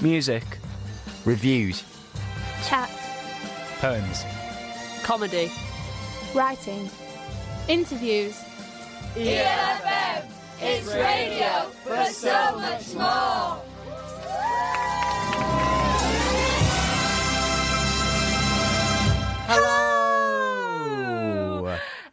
Music. Reviews. Chat. Poems. Comedy. Writing. Interviews. ELFM, it's radio, but so much more. Hello!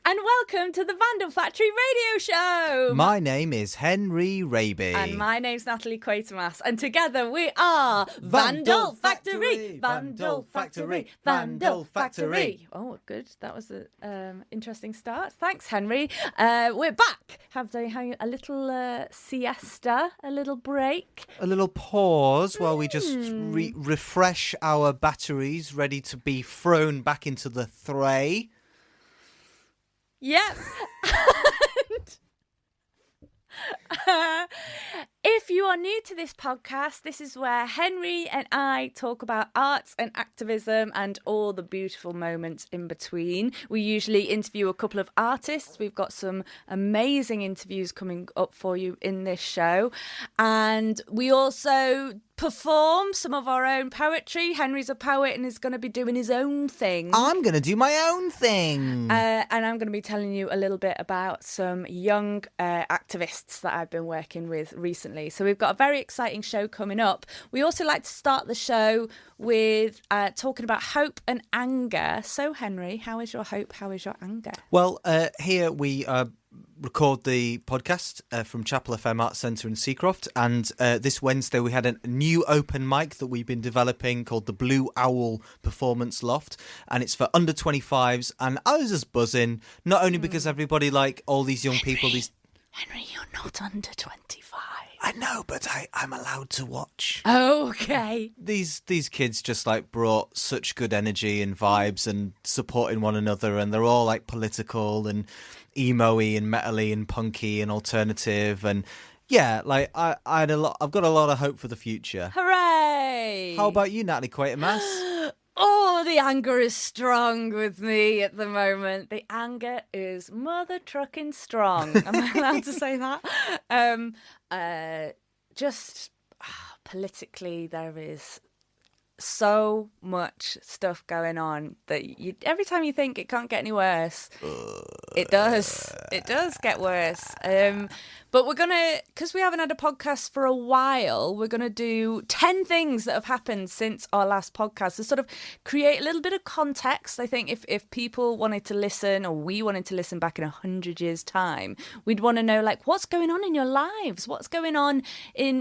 And welcome to the Vandal Factory radio show. My name is Henry Raby. And my name's Natalie Quatermass. And together we are Vandal Factory. Vandal Factory. Vandal Factory. Oh, good. That was an interesting start. Thanks, Henry. We're back. Have a little siesta, a little break. A little pause while we just refresh our batteries, ready to be thrown back into the fray. Yep. If you are new to this podcast, this is where Henry and I talk about arts and activism and all the beautiful moments in between. We usually interview a couple of artists. We've got some amazing interviews coming up for you in this show. And we also perform some of our own poetry. Henry's a poet and is going to be doing his own thing. I'm going to do my own thing. And I'm going to be telling you a little bit about some young activists that I've been working with recently. So we've got a very exciting show coming up. We also like to start the show with talking about hope and anger. So, Henry, how is your hope? How is your anger? Well, here we record the podcast from Chapel FM Arts Centre in Seacroft, and this Wednesday we had a new open mic that we've been developing called the Blue Owl Performance Loft, and it's for under 25s, and I was just buzzing, not only because everybody, like all these young people, Henry, you're not under 25. I know, but I'm allowed to watch. Okay. These kids just like brought such good energy and vibes and supporting one another, and they're all like political and emo-y and metal-y and punky and alternative, and yeah, like I've got a lot of hope for the future. Hooray! How about you, Natalie Quatermass? Oh, the anger is strong with me at the moment. The anger is mother trucking strong. Am I allowed to say that? Politically, there is so much stuff going on that every time you think it can't get any worse, it does. It does get worse. But we're going to, because we haven't had a podcast for a while, we're going to do 10 things that have happened since our last podcast to sort of create a little bit of context. I think if people wanted to listen, or we wanted to listen back in 100 years' time, we'd want to know, like, what's going on in your lives? What's going on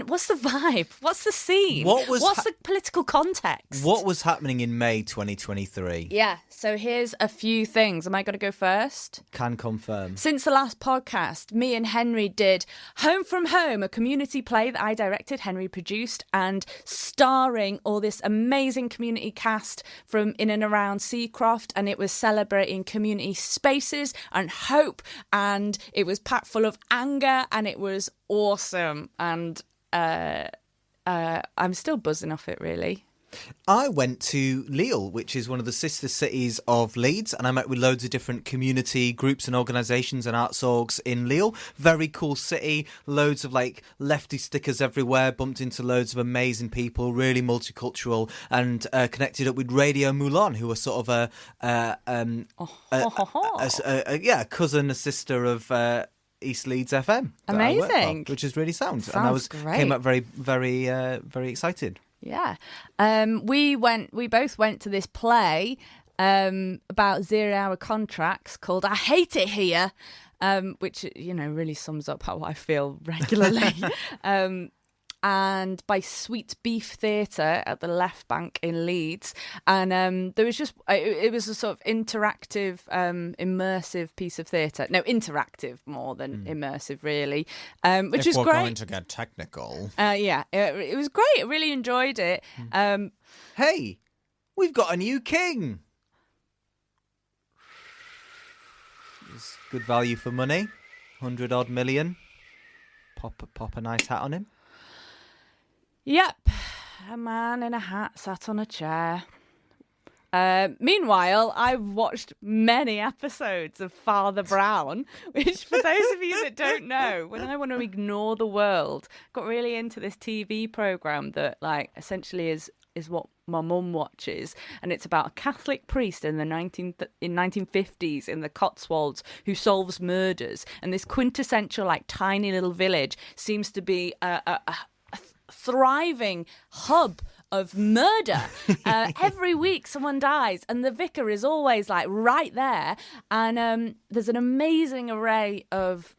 what's the vibe? What's the scene? What's the political context? What was happening in May 2023? Yeah, so here's a few things. Am I going to go first? Can confirm. Since the last podcast, me and Henry did Home from Home, a community play that I directed, Henry produced, and starring all this amazing community cast from in and around Seacroft, and it was celebrating community spaces and hope, and it was packed full of anger, and it was awesome, and I'm still buzzing off it, really. I went to Lille, which is one of the sister cities of Leeds, and I met with loads of different community groups and organisations and arts orgs in Lille. Very cool city, loads of like lefty stickers everywhere, bumped into loads of amazing people, really multicultural, and connected up with Radio Moulin, who are sort of a cousin, a sister of East Leeds FM. Amazing. Which is really sound. Sounds and great. Came up very, very, very excited. Yeah. We both went to this play about 0-hour contracts called I Hate It Here, which, really sums up how I feel regularly. And by Sweet Beef Theatre at the Left Bank in Leeds. And there was it was a sort of interactive, immersive piece of theatre. No, interactive more than immersive, really, which is great. If we're going to get technical. Yeah, it was great. I really enjoyed it. Hey, we've got a new king. It's good value for money. 100-odd million. Pop a nice hat on him. Yep, a man in a hat sat on a chair. Meanwhile, I've watched many episodes of Father Brown, which, for those of you that don't know, when I want to ignore the world, got really into this TV program that, like, essentially is what my mum watches, and it's about a Catholic priest in the 1950s in the Cotswolds who solves murders, and this quintessential, like, tiny little village seems to be a thriving hub of murder. Every week someone dies, and the vicar is always, like, right there, and there's an amazing array of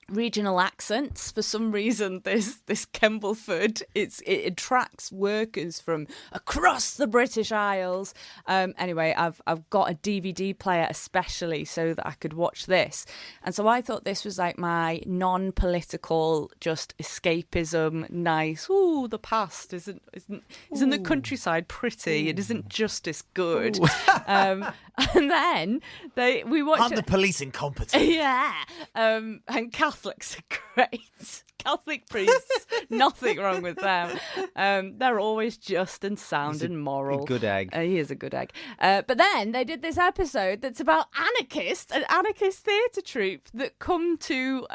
regional accents. For some reason, this Kembleford, it attracts workers from across the British Isles. Anyway, I've got a DVD player especially so that I could watch this, and so I thought this was like my non-political, just escapism. Nice. Ooh, the past isn't the countryside pretty? Ooh. It isn't justice good. And then we watched. Aren't the police incompetent? Yeah. And Catholics are great. Catholic priests, nothing wrong with them. They're always just and sound and moral. A good egg. He is a good egg. But then they did this episode that's about an anarchist theatre troupe that come to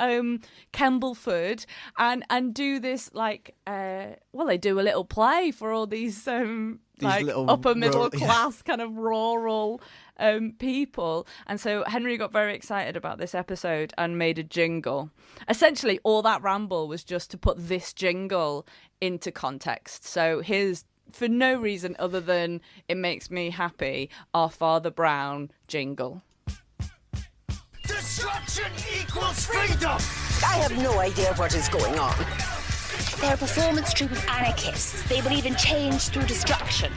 Kembleford and do this, like, they do a little play for all these like upper middle class kind of rural people. And so Henry got very excited about this episode and made a jingle. Essentially, all that ramble was just to put this jingle into context. So here's, for no reason other than it makes me happy, our Father Brown jingle. Destruction equals freedom! I have no idea what is going on. They're a performance troupe of anarchists. They believe in change through destruction.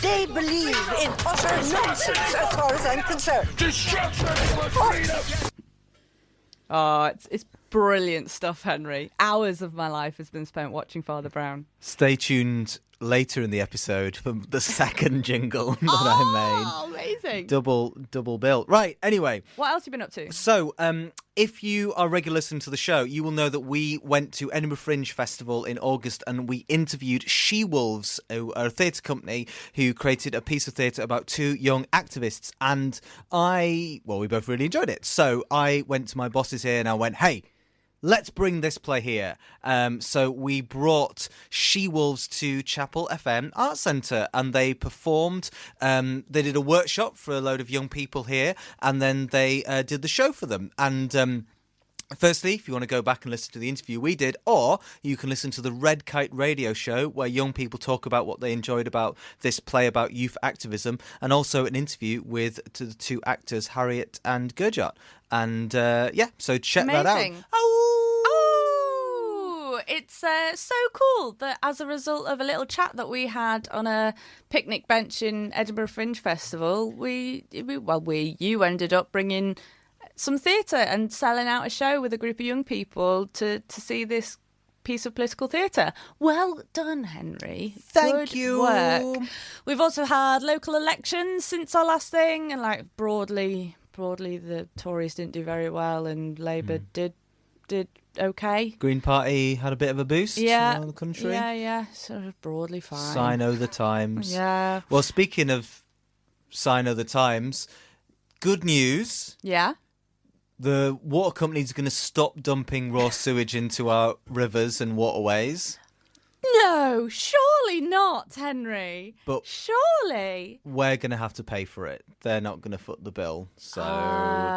They believe in utter nonsense as far as I'm concerned. Destruction equals freedom! Oh, it's brilliant stuff, Henry. Hours of my life has been spent watching Father Brown. Stay tuned later in the episode for the second jingle that I made. Oh, amazing. Double bill. Right, anyway. What else have you been up to? So, if you are a regular listener to the show, you will know that we went to Edinburgh Fringe Festival in August and we interviewed She-Wolves, who are a theatre company who created a piece of theatre about two young activists. And we both really enjoyed it. So I went to my bosses here and I went, hey, let's bring this play here. So we brought She-Wolves to Chapel FM Art Centre and they performed. They did a workshop for a load of young people here and then they did the show for them. And firstly, if you want to go back and listen to the interview we did, or you can listen to the Red Kite radio show where young people talk about what they enjoyed about this play about youth activism, and also an interview with the two actors, Harriet and Gurjot. And so check that out. It's so cool that as a result of a little chat that we had on a picnic bench in Edinburgh Fringe Festival, you ended up bringing some theatre and selling out a show with a group of young people to see this piece of political theatre. Well done, Henry. Thank Good you. Work. We've also had local elections since our last thing, and like broadly the Tories didn't do very well and Labour did okay. Green Party had a bit of a boost around the country. Yeah, sort of broadly fine. Sign o' the times. Yeah. Well, speaking of sign o' the times, good news. Yeah. The water company's going to stop dumping raw sewage into our rivers and waterways. No, surely not, Henry. But surely we're going to have to pay for it. They're not going to foot the bill. So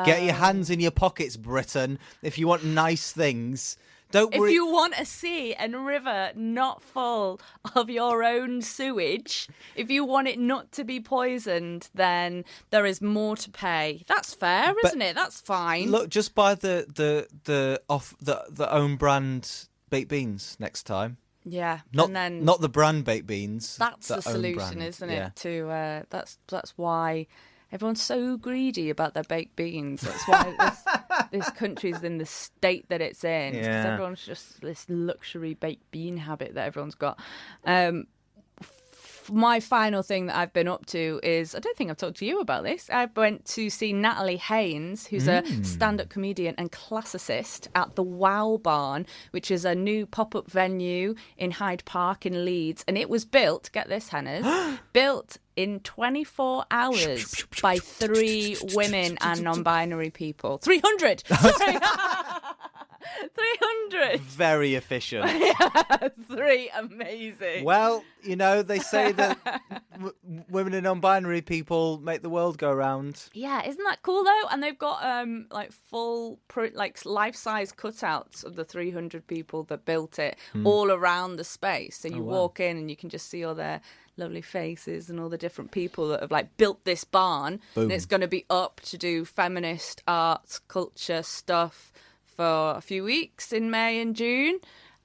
get your hands in your pockets, Britain. If you want nice things, don't worry. If you want a sea and river not full of your own sewage, if you want it not to be poisoned, then there is more to pay. That's fair, isn't it? That's fine. Look, just buy the own brand baked beans next time. Yeah, not the brand baked beans. That's the solution, isn't it? Yeah. To that's why everyone's so greedy about their baked beans. That's why this country's in the state that it's in. Because everyone's just this luxury baked bean habit that everyone's got. my final thing that I've been up to is, I don't think I've talked to you about this. I went to see Natalie Haynes, who's a stand-up comedian and classicist, at the Wow Barn, which is a new pop-up venue in Hyde Park in Leeds. And it was built, get this, Hannahs, built in 24 hours by 3 women and non-binary people. 300! Sorry! 300. Very efficient. Yeah, 3 amazing. Well, you know, they say that women and non-binary people make the world go round. Yeah, isn't that cool though? And they've got like full like life-size cutouts of the 300 people that built it all around the space. So you walk in and you can just see all their lovely faces and all the different people that have like built this barn. Boom. And it's going to be up to do feminist arts, culture stuff for a few weeks in May and June,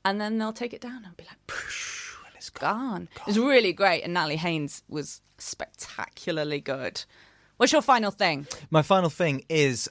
and then they'll take it down and be like, and it's gone. It's really great, and Natalie Haynes was spectacularly good. What's your final thing? My final thing is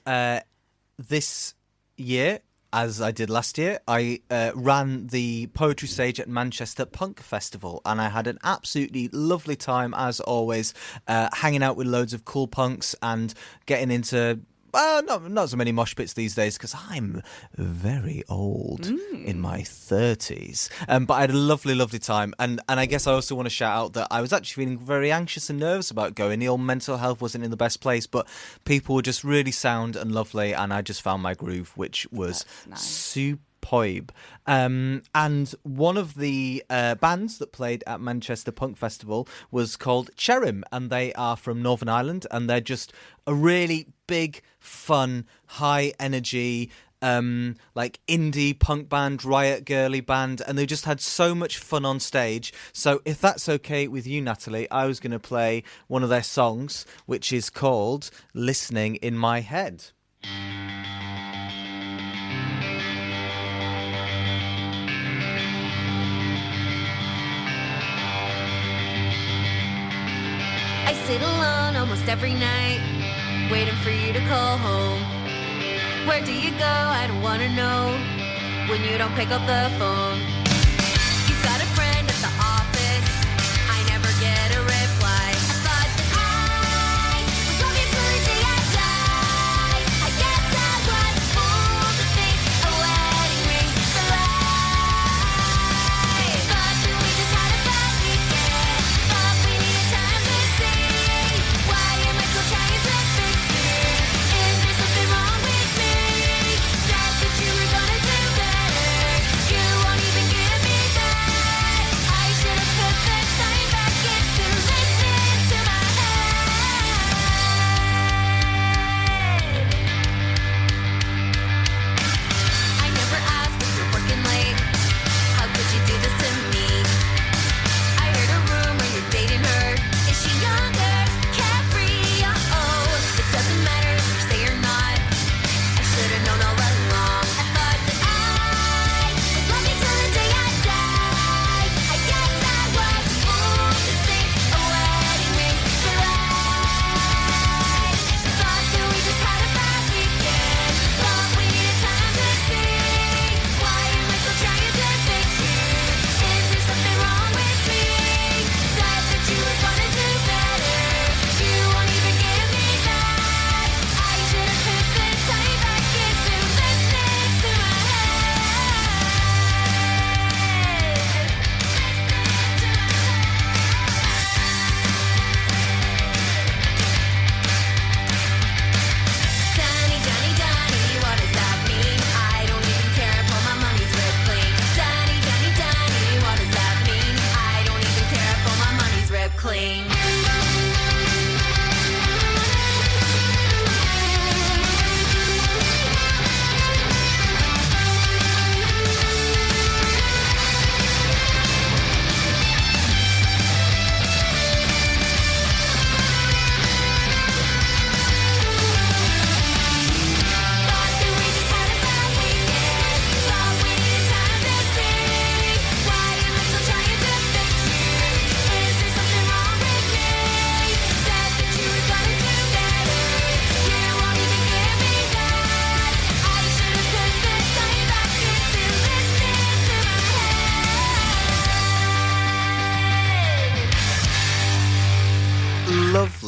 this year, as I did last year, I ran the poetry stage at Manchester Punk Festival, and I had an absolutely lovely time, as always, hanging out with loads of cool punks and getting into... not so many mosh pits these days because I'm very old in my 30s. But I had a lovely, lovely time. And I guess I also want to shout out that I was actually feeling very anxious and nervous about going. The old mental health wasn't in the best place, but people were just really sound and lovely. And I just found my groove, which was superb. And one of the bands that played at Manchester Punk Festival was called Cherrim, and they are from Northern Ireland, and they're just a really big, fun, high energy, like indie punk band, riot girly band, and they just had so much fun on stage. So if that's okay with you, Natalie, I was going to play one of their songs, which is called Listening in My Head. I sit alone almost every night, waiting for you to call home. Where do you go? I don't want to know when you don't pick up the phone. You've got a friend at the office, I never get a reply. I thought that I was looking till the day I die. I guess I was a fool to think a wedding ring's the lie. Thought that we just had a bad weekend, thought we needed time to see. Why am I still trying to fix me? Is there something wrong with me? Said that you were gonna do better, you won't even give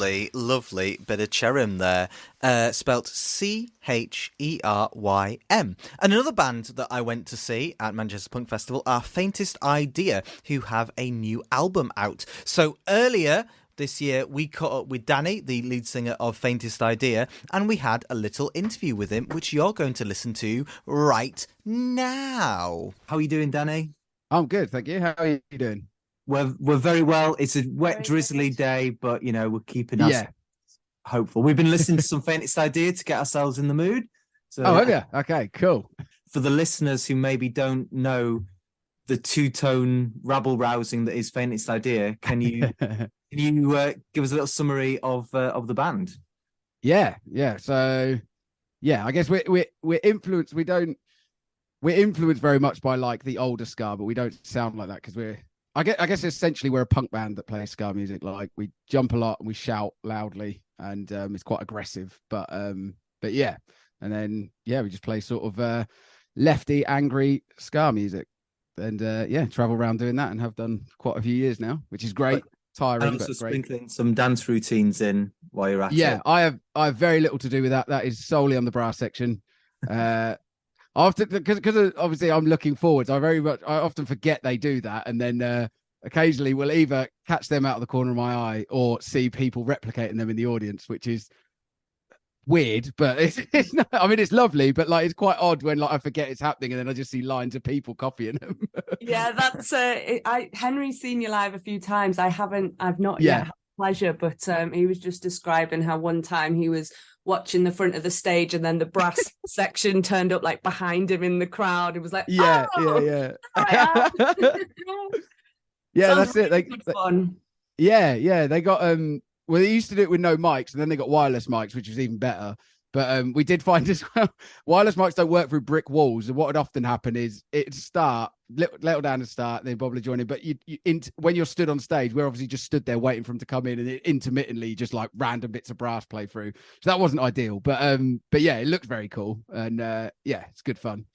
lovely, lovely bit of Cherym there, spelt Cherym. And another band that I went to see at Manchester Punk Festival are Faintest Idea, who have a new album out. So earlier this year, we caught up with Dani, the lead singer of Faintest Idea, and we had a little interview with him, which you're going to listen to right now. How are you doing, Dani? I'm good, thank you. How are you doing? We're very well. It's a wet, drizzly day, but, you know, we're keeping us hopeful. We've been listening to some Faintest Idea to get ourselves in the mood. So, have you? Okay, cool. For the listeners who maybe don't know the two-tone rabble-rousing that is Faintest Idea, can you give us a little summary of the band? Yeah. So, I guess we're influenced. We're influenced very much by like the older ska, but we don't sound like that because I guess essentially we're a punk band that plays ska music. Like we jump a lot and we shout loudly, and it's quite aggressive. But yeah, and then we just play sort of lefty, angry ska music, and travel around doing that, and have done quite a few years now, which is great. Tiring, but great. Sprinkling some dance routines in while you're at it. Yeah, I have very little to do with that. That is solely on the brass section. After because obviously I'm looking forwards. I often forget they do that, and then occasionally we'll either catch them out of the corner of my eye or see people replicating them in the audience, which is weird. But it's not, I mean, it's lovely, but like it's quite odd when like I forget it's happening and then I just see lines of people copying them. Yeah, that's Henry's seen you live a few times. I've not yet had the pleasure, but he was just describing how one time he was watching the front of the stage and then the brass section turned up like behind him in the crowd. It was like, yeah. Yeah, that's it. Really fun. Yeah. They got well, they used to do it with no mics, and then they got wireless mics, which was even better. But we did find as well, wireless mics don't work through brick walls. And what would often happen is it'd start, little down to start, then probably join in. But when you're stood on stage, we're obviously just stood there waiting for them to come in, and it intermittently just like random bits of brass play through. So that wasn't ideal. But yeah, it looked very cool. And it's good fun.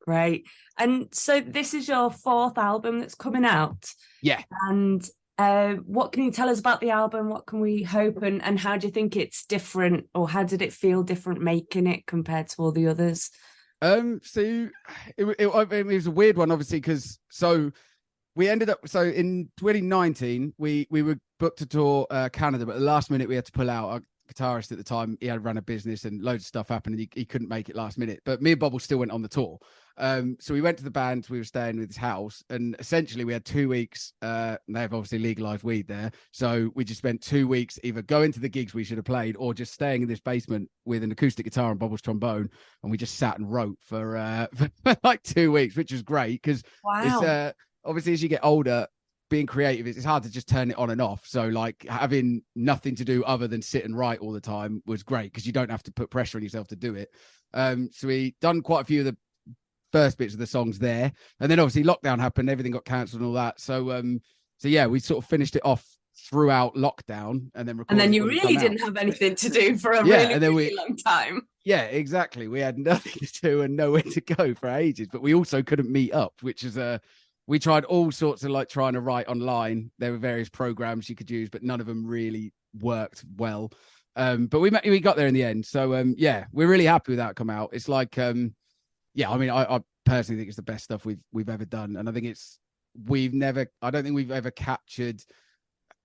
Great. And so this is your 4th album that's coming out. Yeah. And what can you tell us about the album? What can we hope, and how do you think it's different, or how did it feel different making it compared to all the others? So it was a weird one, obviously, because we ended up in 2019 we were booked to tour Canada, but at the last minute we had to pull out. Our guitarist at the time, he had run a business and loads of stuff happened, and he couldn't make it last minute. But me and Bobble still went on the tour. So we went to the band, we were staying with his house, and essentially we had 2 weeks. They have obviously legalized weed there, so we just spent 2 weeks either going to the gigs we should have played or just staying in this basement with an acoustic guitar and Bobble's trombone, and we just sat and wrote for like 2 weeks, which was great because it's obviously as you get older, being creative, it's hard to just turn it on and off. So like having nothing to do other than sit and write all the time was great because you don't have to put pressure on yourself to do it. So we done quite a few of the first bits of the songs there, and then obviously lockdown happened, everything got cancelled and all that. So yeah, we sort of finished it off throughout lockdown, and then you really didn't have anything to do for a really long time. Yeah, exactly. We had nothing to do and nowhere to go for ages, but we also couldn't meet up, which is we tried all sorts of like trying to write online. There were various programs you could use, but none of them really worked well. But we got there in the end. So yeah, we're really happy with that come out. It's like yeah, I mean, I personally think it's the best stuff we've ever done, and I think I don't think we've ever captured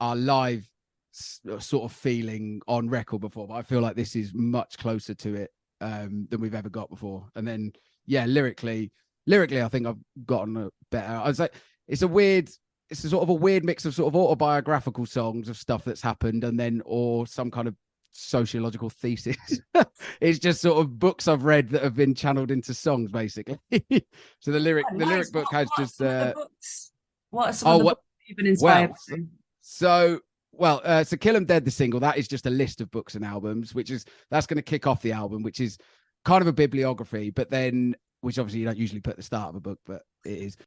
our live sort of feeling on record before, but I feel like this is much closer to it than we've ever got before. And then yeah, lyrically, I think I've gotten better. I was like, it's a sort of a weird mix of sort of autobiographical songs of stuff that's happened, and then or some kind of sociological thesis. It's just sort of books I've read that have been channeled into songs, basically. So the lyric book has just what are some of the books you've been inspired by? So Kill 'Em Dead, the single, that is just a list of books and albums, that's going to kick off the album, which is kind of a bibliography, but then which obviously you don't usually put at the start of a book, but it is.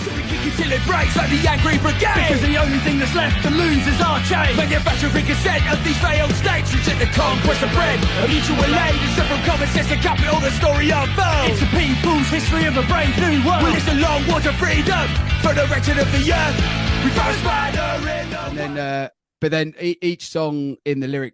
So we kick it till it breaks like the angry brigade, because the only thing that's left to lose is our chain. Manufacturing consent of these failed states, reject the conquest of bread, a mutual aid, and several common sense to capital the story unfolds. It's the people's history of a brave new world. Well, it's a long war to freedom for the wretched of the earth. We found a spider in the... And then but then each song in the lyric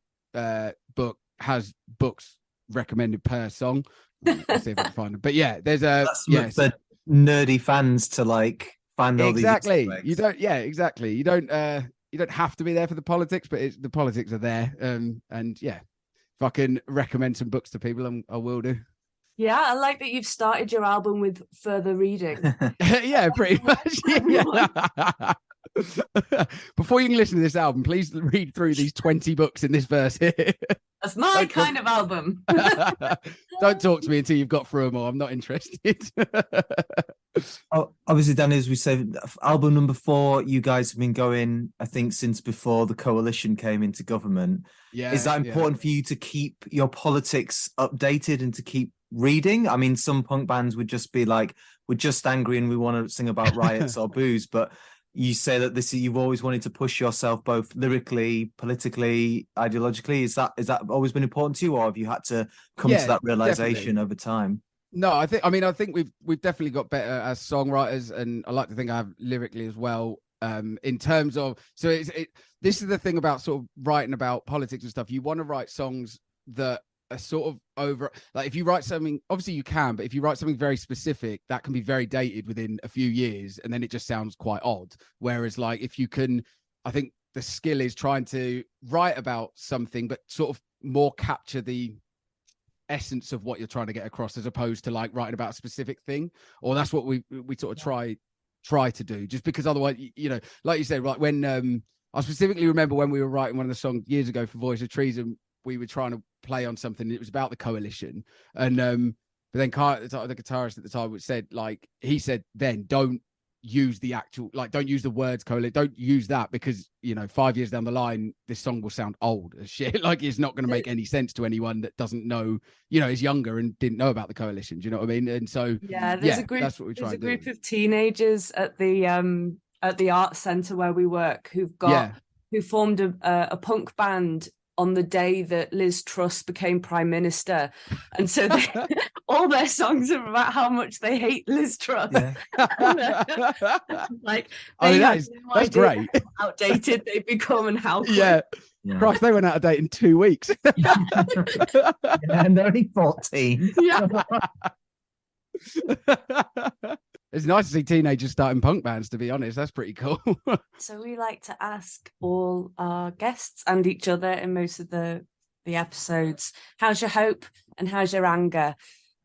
book has books recommended per song. Let's see if I can find them. But yeah, there's for nerdy fans to like find all exactly. these. You don't. Yeah, exactly. You don't have to be there for the politics, but the politics are there. And yeah, if I can recommend some books to people, I will do. Yeah, I like that you've started your album with further reading. Yeah, pretty much. Yeah. Before you can listen to this album, please read through these 20 books in this verse here. That's my kind of album. Don't talk to me until you've got through them all. I'm not interested. Obviously, Dani, as we said, album number 4, you guys have been going, I think, since before the coalition came into government. Yeah. Is that important for you to keep your politics updated and to keep reading? I mean, some punk bands would just be like, we're just angry and we want to sing about riots or booze, but you say that you've always wanted to push yourself both lyrically, politically, ideologically. Is that always been important to you, or have you had to come to that realization over time? No, I think we've definitely got better as songwriters, and I like to think I have lyrically as well. In terms of, so this is the thing about sort of writing about politics and stuff. You want to write songs that are sort of over, like if you write something, obviously you can, but if you write something very specific, that can be very dated within a few years, and then it just sounds quite odd. Whereas like if you can, I think the skill is trying to write about something, but sort of more capture the essence of what you're trying to get across, as opposed to like writing about a specific thing. Or that's what we sort of try to do, just because otherwise, you know, like you said, like when I specifically remember when we were writing one of the songs years ago for Voice of Treason, we were trying to play on something. It was about the coalition, and but then the guitarist at the time said, like, he said, then don't use the actual, like, don't use the words coalition, don't use that, because, you know, 5 years down the line this song will sound old as shit. Like, it's not going to make any sense to anyone that doesn't know, you know, is younger and didn't know about the coalition. Do you know what I mean? And so there's a group, that's what we try. There's a group of teenagers at the arts centre where we work who formed a punk band on the day that Liz Truss became Prime Minister. And so all their songs are about how much they hate Liz Truss. Yeah. Like, I mean, that's great. How outdated they've become and how quick. Yeah. Christ, they went out of date in 2 weeks. And they're only 14. Yeah. It's nice to see teenagers starting punk bands, to be honest. That's pretty cool. So we like to ask all our guests and each other in most of the episodes, how's your hope and how's your anger?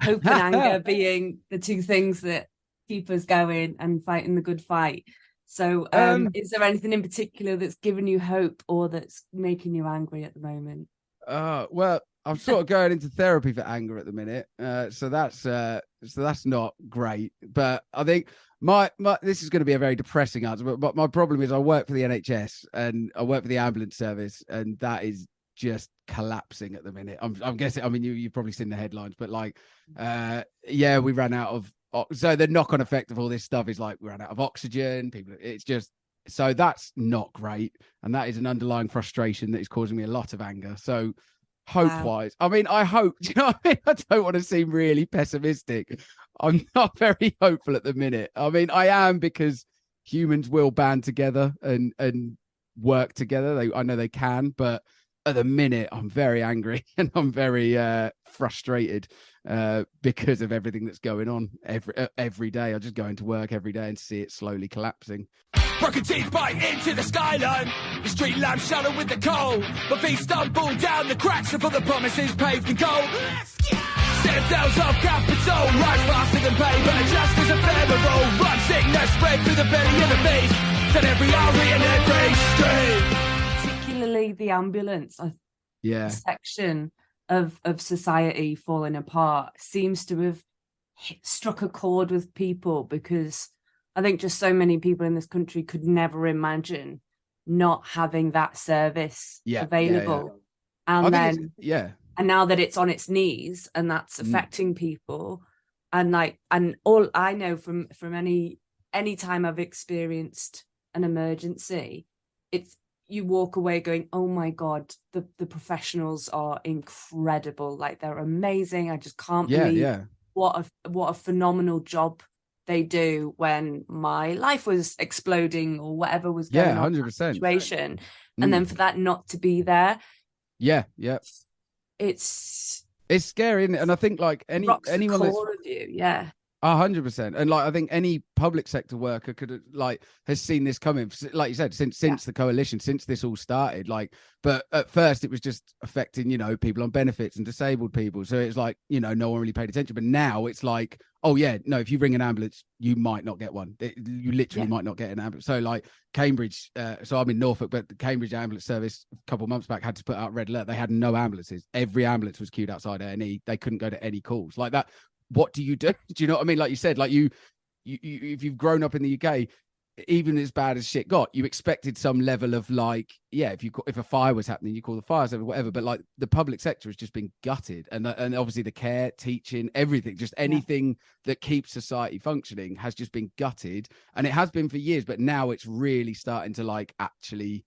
Hope and anger being the two things that keep us going and fighting the good fight. So is there anything in particular that's given you hope or that's making you angry at the moment? Well, I'm sort of going into therapy for anger at the minute, so that's not great. But I think my this is going to be a very depressing answer. But my problem is I work for the NHS and I work for the ambulance service, and that is just collapsing at the minute. I'm guessing. I mean, you've probably seen the headlines, but like, we ran out of. So the knock-on effect of all this stuff is like we ran out of oxygen. It's just. So that's not great, and that is an underlying frustration that is causing me a lot of anger. So. Hope-wise, I mean, I hope. Do you know what I mean? I don't want to seem really pessimistic. I'm not very hopeful at the minute. I mean, I am, because humans will band together and work together. I know they can, but at the minute, I'm very angry and I'm very frustrated because of everything that's going on every day. I just go into work every day and see it slowly collapsing. Broken teeth bite into the skyline. The street lamps shadow with the cold. My feet stumble down the cracks of all the promises paved in gold. Citadels of capital rise faster than pavement. Just as ephemeral, run sickness spread through the belly of the beast. At every alley and every street. Particularly the ambulance section of society falling apart seems to have struck a chord with people, because I think just so many people in this country could never imagine not having that service available. And then, and now that it's on its knees and that's affecting people, and all I know from any time I've experienced an emergency, it's, you walk away going, oh my God, the professionals are incredible. Like, they're amazing. I just can't believe what a phenomenal job they do when my life was exploding or whatever was going on 100%. in that situation. And then for that not to be there. Yeah. It's scary, isn't it? And I think like anyone the that's core of you, yeah. 100%. And like I think any public sector worker has seen this coming, like you said, since the coalition, since this all started. Like, but at first it was just affecting, you know, people on benefits and disabled people. So it's like, you know, no one really paid attention. But now it's like, oh yeah, no, if you ring an ambulance, you might not get one. You literally might not get an ambulance. So like Cambridge, so I'm in Norfolk, but the Cambridge ambulance service a couple of months back had to put out red alert. They had no ambulances. Every ambulance was queued outside A&E. They couldn't go to any calls like that. What do you do? Do you know what I mean? Like you said, like you if you've grown up in the UK, even as bad as shit got, you expected some level of like, yeah, if a fire was happening, you call the fire service, whatever. But like the public sector has just been gutted, and obviously the care, teaching, everything, just anything that keeps society functioning has just been gutted, and it has been for years. But now it's really starting to like actually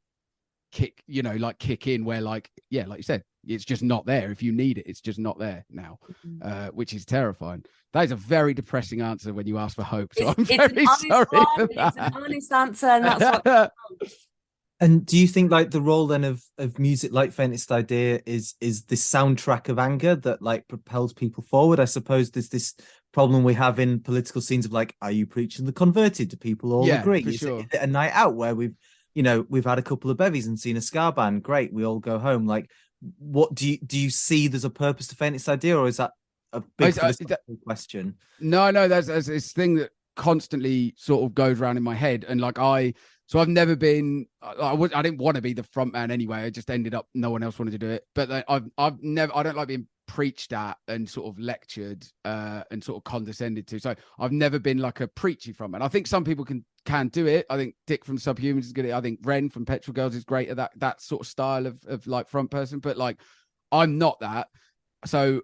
kick in, where like, yeah, like you said, it's just not there. If you need it, it's just not there now, which is terrifying. That is a very depressing answer when you ask for hope. So I'm very sorry for that. It's an honest answer, and that's what. And do you think like the role then of music like Faintest Idea is this soundtrack of anger that like propels people forward? I suppose there's this problem we have in political scenes of like, are you preaching the converted? Do people all agree? For sure. Is it a night out where we've had a couple of bevies and seen a ska band? Great, we all go home. Like, what do you see there's a purpose to Faintest Idea, or is that a big question? No, there's this thing that constantly sort of goes around in my head, and like I've never been. I didn't want to be the front man anyway. I just ended up. No one else wanted to do it. But I've never. I don't like being preached at and sort of lectured and sort of condescended to. So I've never been like a preachy front man. I think some people can do it. I think Dick from Subhumans is good at it. I think Ren from Petrol Girls is great at that sort of style of like front person. But like I'm not that. So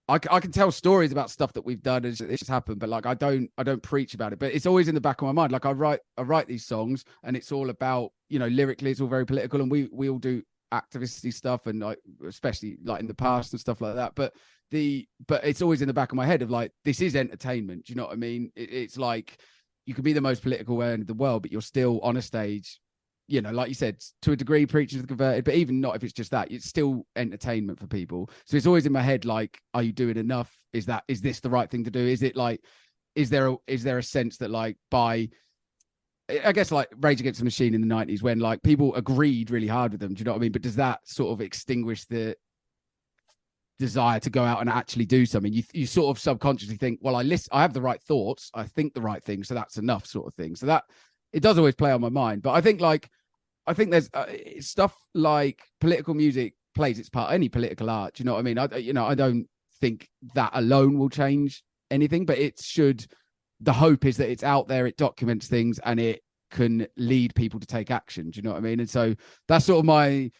I can tell stories about stuff that we've done as it's happened, but like I don't preach about it. But it's always in the back of my mind. Like I write these songs, and it's all about, you know, lyrically it's all very political, and we all do activisty stuff, and like especially like in the past and stuff like that. But it's always in the back of my head of like, this is entertainment. Do you know what I mean? It's like you could be the most political man in the world, but you're still on a stage, you know, like you said, to a degree, preaching to the converted, but even not if it's just that, it's still entertainment for people. So it's always in my head, like, are you doing enough? Is this the right thing to do? Is it like, is there a sense that like by, I guess like Rage Against the Machine in the 90s, when like people agreed really hard with them, do you know what I mean? But does that sort of extinguish the desire to go out and actually do something? You sort of subconsciously think, well, I have the right thoughts, I think the right thing, so that's enough, sort of thing. So that it does always play on my mind. But I think there's stuff like political music plays its part, any political art. Do you know what I mean? I don't think that alone will change anything, but it should. The hope is that it's out there, it documents things, and it can lead people to take action. Do you know what I mean? And so that's sort of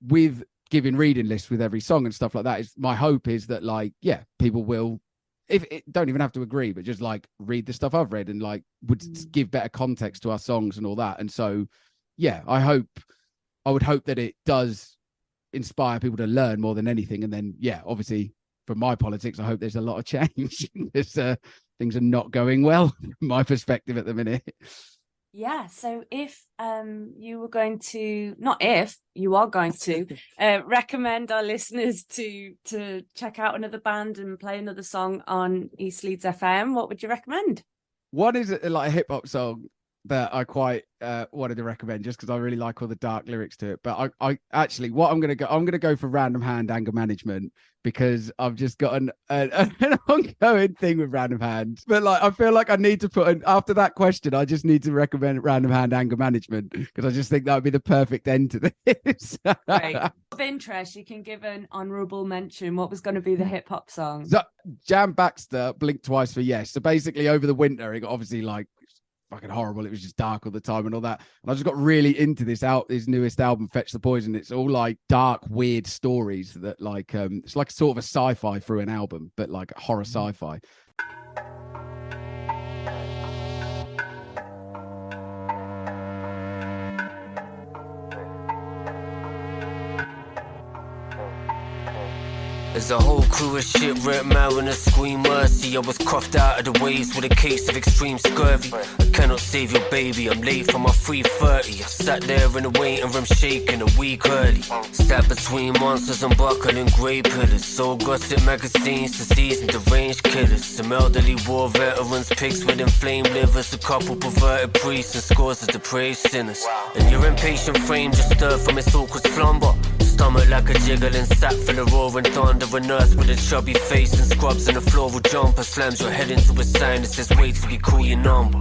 with giving reading lists with every song and stuff like that, is my hope is that like, yeah, people will, if it don't even have to agree, but just like read the stuff I've read and like would give better context to our songs and all that. And so, yeah, I would hope that it does inspire people to learn more than anything. And then, yeah, obviously from my politics, I hope there's a lot of change. Things are not going well from my perspective at the minute. Yeah, so if you were going to, not if, you are going to recommend our listeners to check out another band and play another song on East Leeds FM, what would you recommend? One is like a hip hop song that I quite wanted to recommend, just because I really like all the dark lyrics to it. But I actually, I'm going to go for Random Hand Anger Management, because I've just got an ongoing thing with Random Hand. But like, I feel like I need to after that question, I just need to recommend Random Hand Anger Management, because I just think that would be the perfect end to this. Right. Of interest, you can give an honourable mention. What was going to be the hip hop song? So, Jam Baxter, Blink Twice for Yes. So basically over the winter, it got obviously like fucking horrible. It was just dark all the time and all that. And I just got really into his newest album, Fetch the Poison. It's all like dark, weird stories that like, it's like sort of a sci-fi through an album, but like horror sci-fi. As a whole crew of shipwrecked mariners scream mercy, I was coughed out of the waves with a case of extreme scurvy. I cannot save your baby, I'm late for my 3:30. I sat there in the waiting room shaking a week early. Sat between monsters and buckling grey pillars. Sold gossip magazines to seasoned deranged killers. Some elderly war veterans, pigs with inflamed livers. A couple perverted priests and scores of depraved sinners. And your impatient frame just stirred from its awkward slumber. Stomach like a jiggling sack full of roaring thunder. A nurse with a chubby face and scrubs and a floral jumper slams your head into a sign that says wait till we call your number.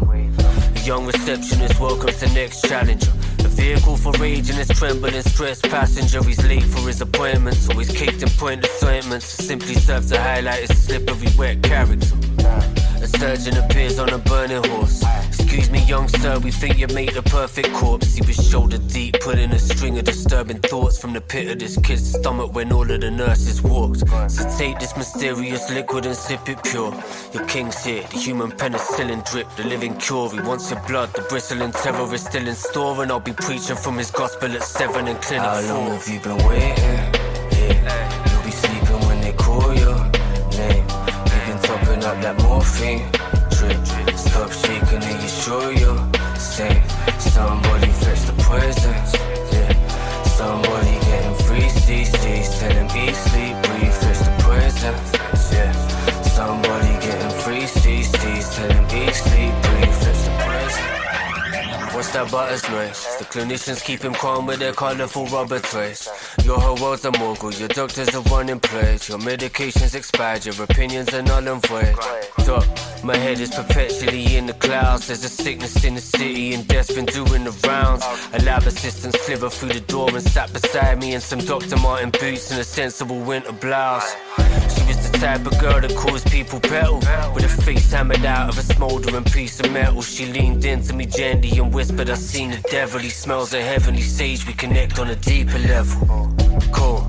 A young receptionist welcomes the next challenger. A vehicle for rage and his trembling stressed passenger. He's late for his appointments, always caked in pointless ointments. Simply serves to highlight his slippery wet character. A surgeon appears on a burning horse. Excuse me, young sir, we think you made the perfect corpse. He was shoulder deep, putting a string of disturbing thoughts from the pit of this kid's stomach when all of the nurses walked. So take this mysterious liquid and sip it pure. Your king's here, the human penicillin drip, the living cure. He wants your blood, the bristling terror is still in store. And I'll be preaching from his gospel at 7 and clinic 4. How long have you been waiting? Yeah, you'll be sleeping when they call your name. You've been topping up that morphine. Drip, stop shaking and you sure you're staying. Somebody fetch the poison. Yeah, somebody getting free CCs. Tell him eat, sleep, breathe, fetch the poison. Yeah, somebody getting free CCs. Tell him eat, sleep, breathe, fetch the poison. What's that butter's noise? The clinicians keep him calm with their colourful rubber trays. Your whole world's a mogul, your doctors are running plays. Your medication's expired, your opinions are null and void. Doc, my head is perpetually in the clouds. There's a sickness in the city and death's been doing the rounds. A lab assistant slithered through the door and sat beside me in some Dr. Martin boots and a sensible winter blouse. She was the type of girl that caused people petal. With her face hammered out of a smouldering piece of metal. She leaned into me gently and whispered, I seen the devil. He smells a heavenly sage, we connect on a deeper level. Cool,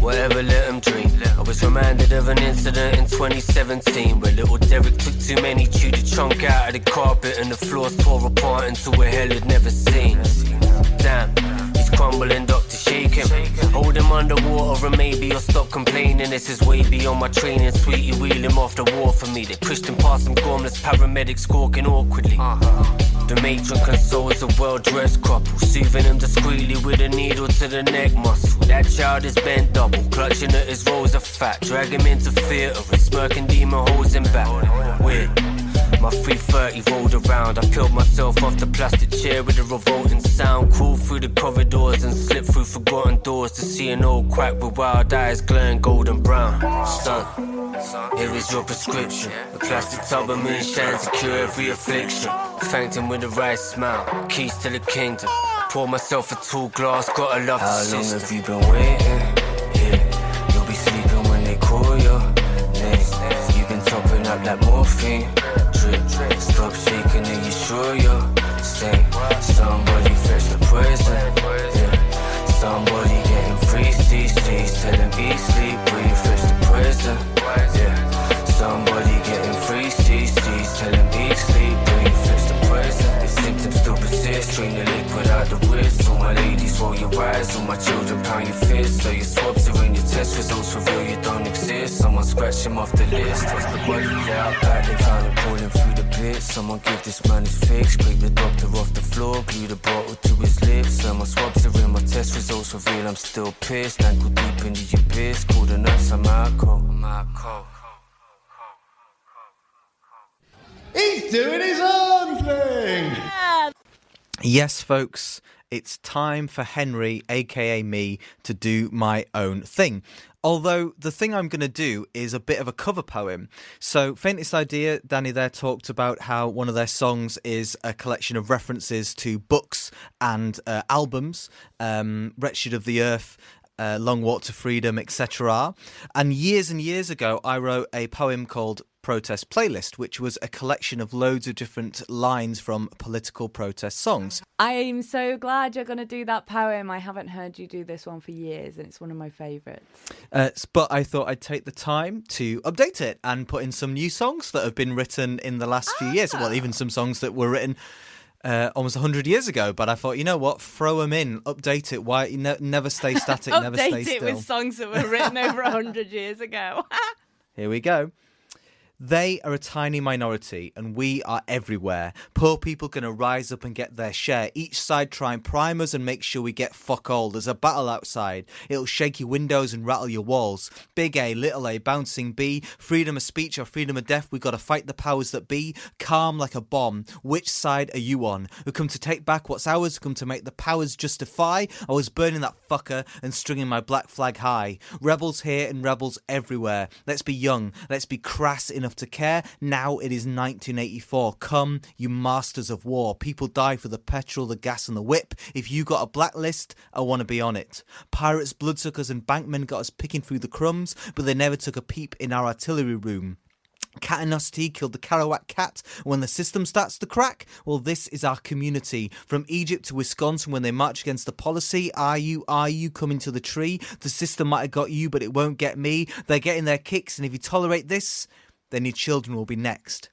whatever, let him dream. I was reminded of an incident in 2017 where little Derek took too many, chewed a chunk out of the carpet and the floors tore apart into a hell he'd never seen. Damn, he's crumbling, doctor shake him. Hold him underwater and maybe he'll stop complaining. This is way beyond my training. Sweetie, wheel him off the wall for me. They pushed him past some gormless paramedics squawking awkwardly. The matron consoles a well-dressed couple, soothing him discreetly with a needle to the neck muscle. That child is bent double, clutching at his rolls of fat. Drag him into theatre, a smirking demon holds him back. Weird. My 3:30 rolled around. I peeled myself off the plastic chair with a revolting sound. Crawled through the corridors and slipped through forgotten doors to see an old quack with wild eyes glaring golden brown. Son, here is your prescription. A plastic tub of moonshine to cure every affliction. Thanked him with a right smile. Keys to the kingdom. Pour myself a tall glass. Gotta love the system. How long have you been waiting? Yeah, you'll be sleeping when they call your name. You've been topping up that morphine. Drip, stop shaking and you sure you're staying. Somebody fetch the poison. Yeah, somebody getting free CCs. Tell him eat, sleep, breathe, fetch the poison. Yeah, somebody getting free CCs. Tell him eat, sleep, breathe, fetch the poison. The symptoms still persist. Drain the liquid out the wrist. All my ladies roll your eyes. All my children pound your fists. So your swabs are in your test results reveal you don't exist. Someone scratch him off the list. Toss the body out back. They found him pulling through the pits. Someone give this man his fix. Scrape the doctor off the floor. Glue the bottle to his lips. And my swabs are in. My test results reveal I'm still pissed. Ankle deep in the abyss. Call the nurse, I'm out cold. I'm out cold. He's doing his own thing! Yes, folks, it's time for Henry, aka me, to do my own thing. Although the thing I'm going to do is a bit of a cover poem. So Faintest Idea, Dani there talked about how one of their songs is a collection of references to books and albums, Wretched of the Earth, Long Walk to Freedom, etc. And years ago, I wrote a poem called Protest Playlist, which was a collection of loads of different lines from political protest songs. I'm so glad you're going to do that poem. I haven't heard you do this one for years, and it's one of my favourites. But I thought I'd take the time to update it and put in some new songs that have been written in the last few years. Well, even some songs that were written almost 100 years ago, but I thought, you know what, throw them in, update it. Why never stay static, never stay Update it still. with songs that were written over 100 years ago. Here we go. They are a tiny minority and we are everywhere. Poor people gonna rise up and get their share. Each side try and prime us and make sure we get fuck all. There's a battle outside. It'll shake your windows and rattle your walls. Big A, little a, bouncing B. Freedom of speech or freedom of death. We gotta fight the powers that be. Calm like a bomb. Which side are you on? We come to take back what's ours. We come to make the powers justify. I was burning that fucker and stringing my black flag high. Rebels here and rebels everywhere. Let's be young. Let's be crass enough to care. Now it is 1984. Come, you masters of war. People die for the petrol, the gas and the whip. If you got a blacklist, I want to be on it. Pirates, bloodsuckers and bankmen got us picking through the crumbs, but they never took a peep in our artillery room. Cat and Tea killed the Kerouac cat. When the system starts to crack, well, this is our community. From Egypt to Wisconsin, when they march against the policy, are you coming to the tree? The system might have got you, but it won't get me. They're getting their kicks, and if you tolerate this, then your children will be next.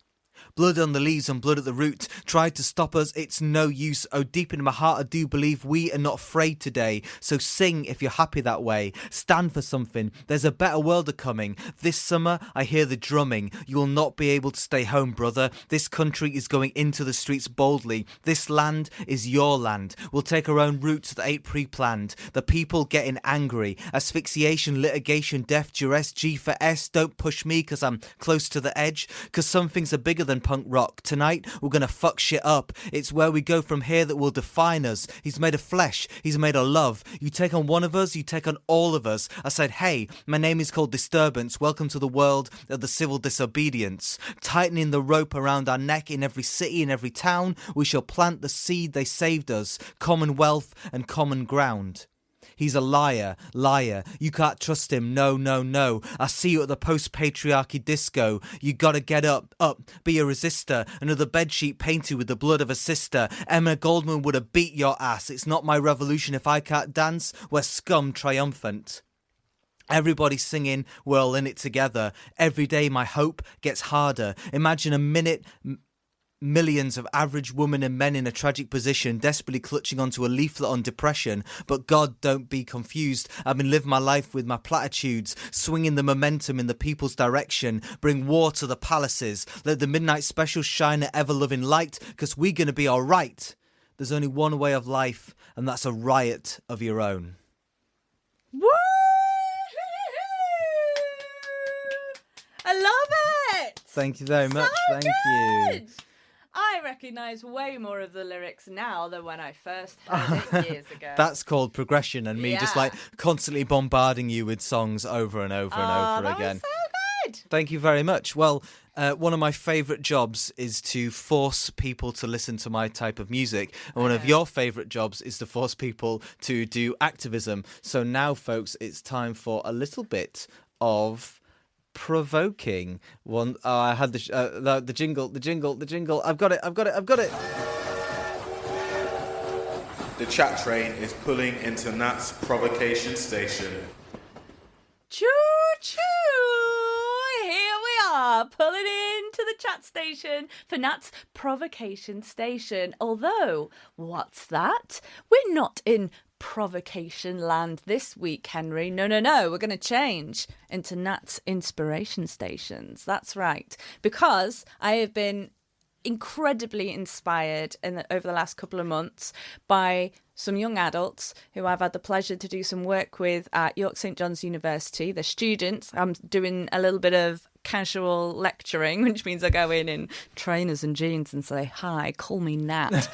Blood on the leaves and blood at the root. Tried to stop us, it's no use. Oh, deep in my heart I do believe we are not afraid today. So sing if you're happy that way. Stand for something. There's a better world a-coming. This summer I hear the drumming. You will not be able to stay home, brother. This country is going into the streets boldly. This land is your land. We'll take our own routes that ain't pre-planned. The people getting angry. Asphyxiation, litigation, death, duress, G for S. Don't push me cause I'm close to the edge. Cause some things are bigger than punk rock. Tonight we're gonna fuck shit up. It's where we go from here that will define us. He's made of flesh, he's made of love. You take on one of us, you take on all of us. I said, hey, my name is called Disturbance. Welcome to the world of the civil disobedience. Tightening the rope around our neck in every city, in every town. We shall plant the seed they saved us. Commonwealth and common ground. He's a liar, liar. You can't trust him. No, no, no. I see you at the post-patriarchy disco. You gotta get up, be a resistor. Another bedsheet painted with the blood of a sister. Emma Goldman would have beat your ass. It's not my revolution if I can't dance. We're scum triumphant. Everybody singing, we're all in it together. Every day my hope gets harder. Imagine a minute... Millions of average women and men in a tragic position, desperately clutching onto a leaflet on depression. But God, don't be confused. I've been living my life with my platitudes, swinging the momentum in the people's direction. Bring war to the palaces. Let the midnight special shine at ever-loving light, because we're going to be all right. There's only one way of life, and that's a riot of your own. Woo! I love it! Thank you very much. Thank you. I recognise way more of the lyrics now than when I first heard it years ago. That's called progression, and me just like constantly bombarding you with songs over and over and over again. Was so good. Thank you very much. Well, one of my favourite jobs is to force people to listen to my type of music, and one of your favourite jobs is to force people to do activism. So now, folks, it's time for a little bit of provoking one. I had the jingle. I've got it. The chat train is pulling into Nat's provocation station. Choo choo! Here we are, pulling into the chat station for Nat's provocation station. Although, what's that? We're not in provocation land this week, Henry. No. We're going to change into Nat's inspiration stations. That's right. Because I have been incredibly inspired over the last couple of months by some young adults who I've had the pleasure to do some work with at York St John's University. They're students. I'm doing a little bit of casual lecturing, which means I go in trainers and jeans and say, hi, call me Nat.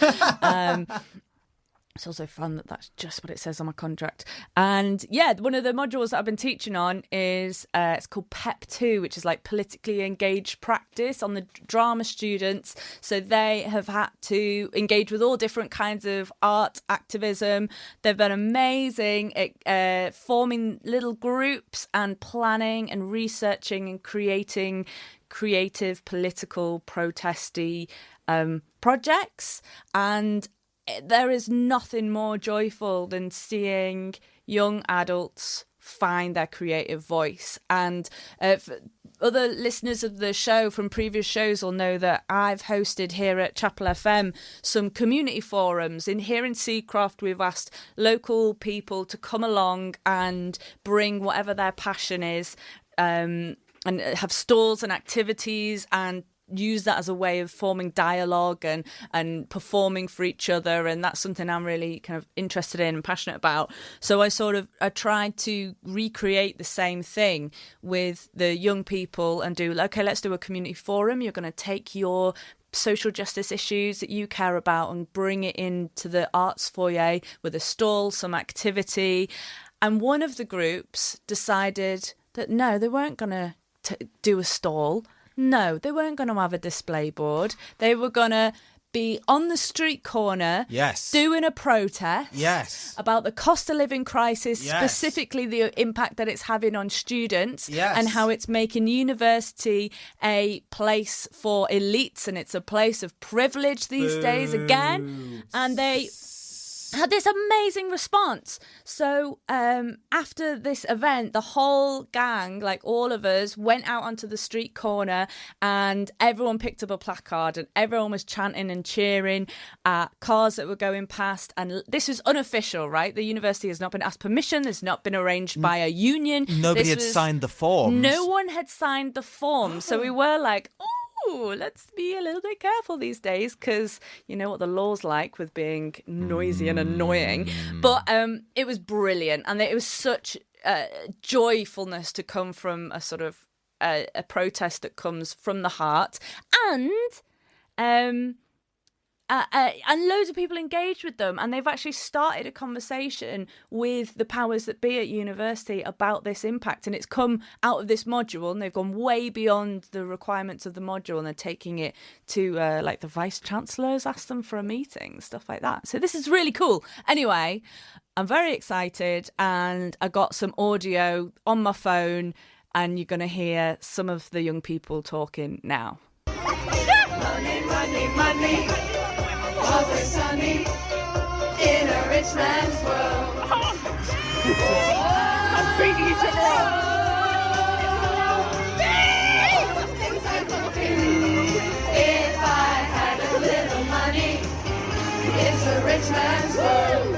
It's also fun that that's just what it says on my contract. And yeah, one of the modules that I've been teaching on is it's called PEP 2, which is like politically engaged practice on the drama students. So they have had to engage with all different kinds of art, activism. They've been amazing at forming little groups and planning and researching and creating creative, political, protesty projects. And there is nothing more joyful than seeing young adults find their creative voice. And other listeners of the show from previous shows will know that I've hosted here at Chapel FM some community forums. Here in Seacroft, we've asked local people to come along and bring whatever their passion is, and have stalls and activities and use that as a way of forming dialogue and performing for each other, and that's something I'm really kind of interested in and passionate about. So I tried to recreate the same thing with the young people and let's do a community forum. You're going to take your social justice issues that you care about and bring it into the arts foyer with a stall, some activity. And one of the groups decided that no, they weren't going to do a stall. No, they weren't going to have a display board. They were going to be on the street corner, doing a protest about the cost of living crisis, specifically the impact that it's having on students, and how it's making university a place for elites and it's a place of privilege these days again. And they had this amazing response. So after this event, the whole gang, like all of us, went out onto the street corner and everyone picked up a placard and everyone was chanting and cheering at cars that were going past. And this was unofficial, right? The university has not been asked permission. It's not been arranged by a union. Nobody had signed the forms. No one had signed the forms. So we were like, let's be a little bit careful these days, because you know what the law's like with being noisy and annoying. But it was brilliant, and it was such joyfulness to come from a sort of a protest that comes from the heart, and loads of people engaged with them, and they've actually started a conversation with the powers that be at university about this impact, and it's come out of this module, and they've gone way beyond the requirements of the module, and they're taking it to like the vice chancellor's asked them for a meeting, stuff like that. So this is really cool. Anyway, I'm very excited, and I got some audio on my phone, and you're going to hear some of the young people talking now. Money, money, money. Always sunny in a rich man's world. I'm beating each other up. If I had a little money, it's a rich man's world.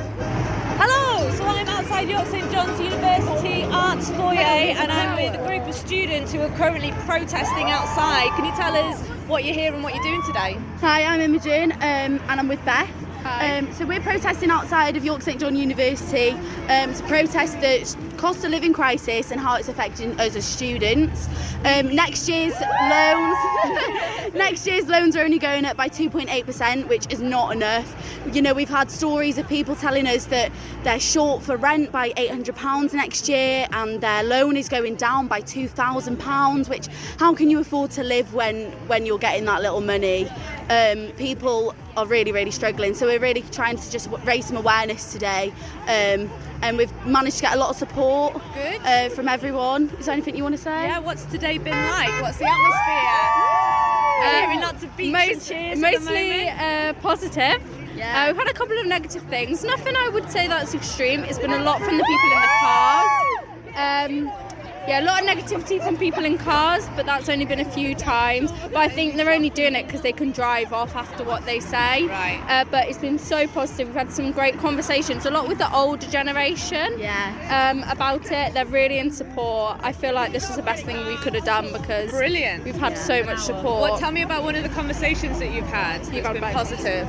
Hello, so I'm outside York St John's University Arts Foyer, and I'm with a group of students who are currently protesting outside. Can you tell us what you're here and what you're doing today? Hi, I'm Imogen, and I'm with Beth. So we're protesting outside of York St John University to protest the cost of living crisis and how it's affecting us as students. Next year's loans are only going up by 2.8%, which is not enough. You know, we've had stories of people telling us that they're short for rent by £800 next year, and their loan is going down by £2,000, which how can you afford to live when you're getting that little money? People are really, really struggling. So we're really trying to just raise some awareness today. And we've managed to get a lot of support from everyone. Is there anything you want to say? Yeah, what's today been like? What's the atmosphere? Hearing lots of beats and cheers mostly positive. Yeah. We've had a couple of negative things. Nothing I would say that's extreme. It's been a lot from the people in the cars. Yeah, a lot of negativity from people in cars, but that's only been a few times. But I think they're only doing it because they can drive off after what they say. Right. But it's been so positive. We've had some great conversations, a lot with the older generation. About it. They're really in support. I feel like this is the best thing we could have done because we've had so much support. Tell me about one of the conversations that you've had that's been positive.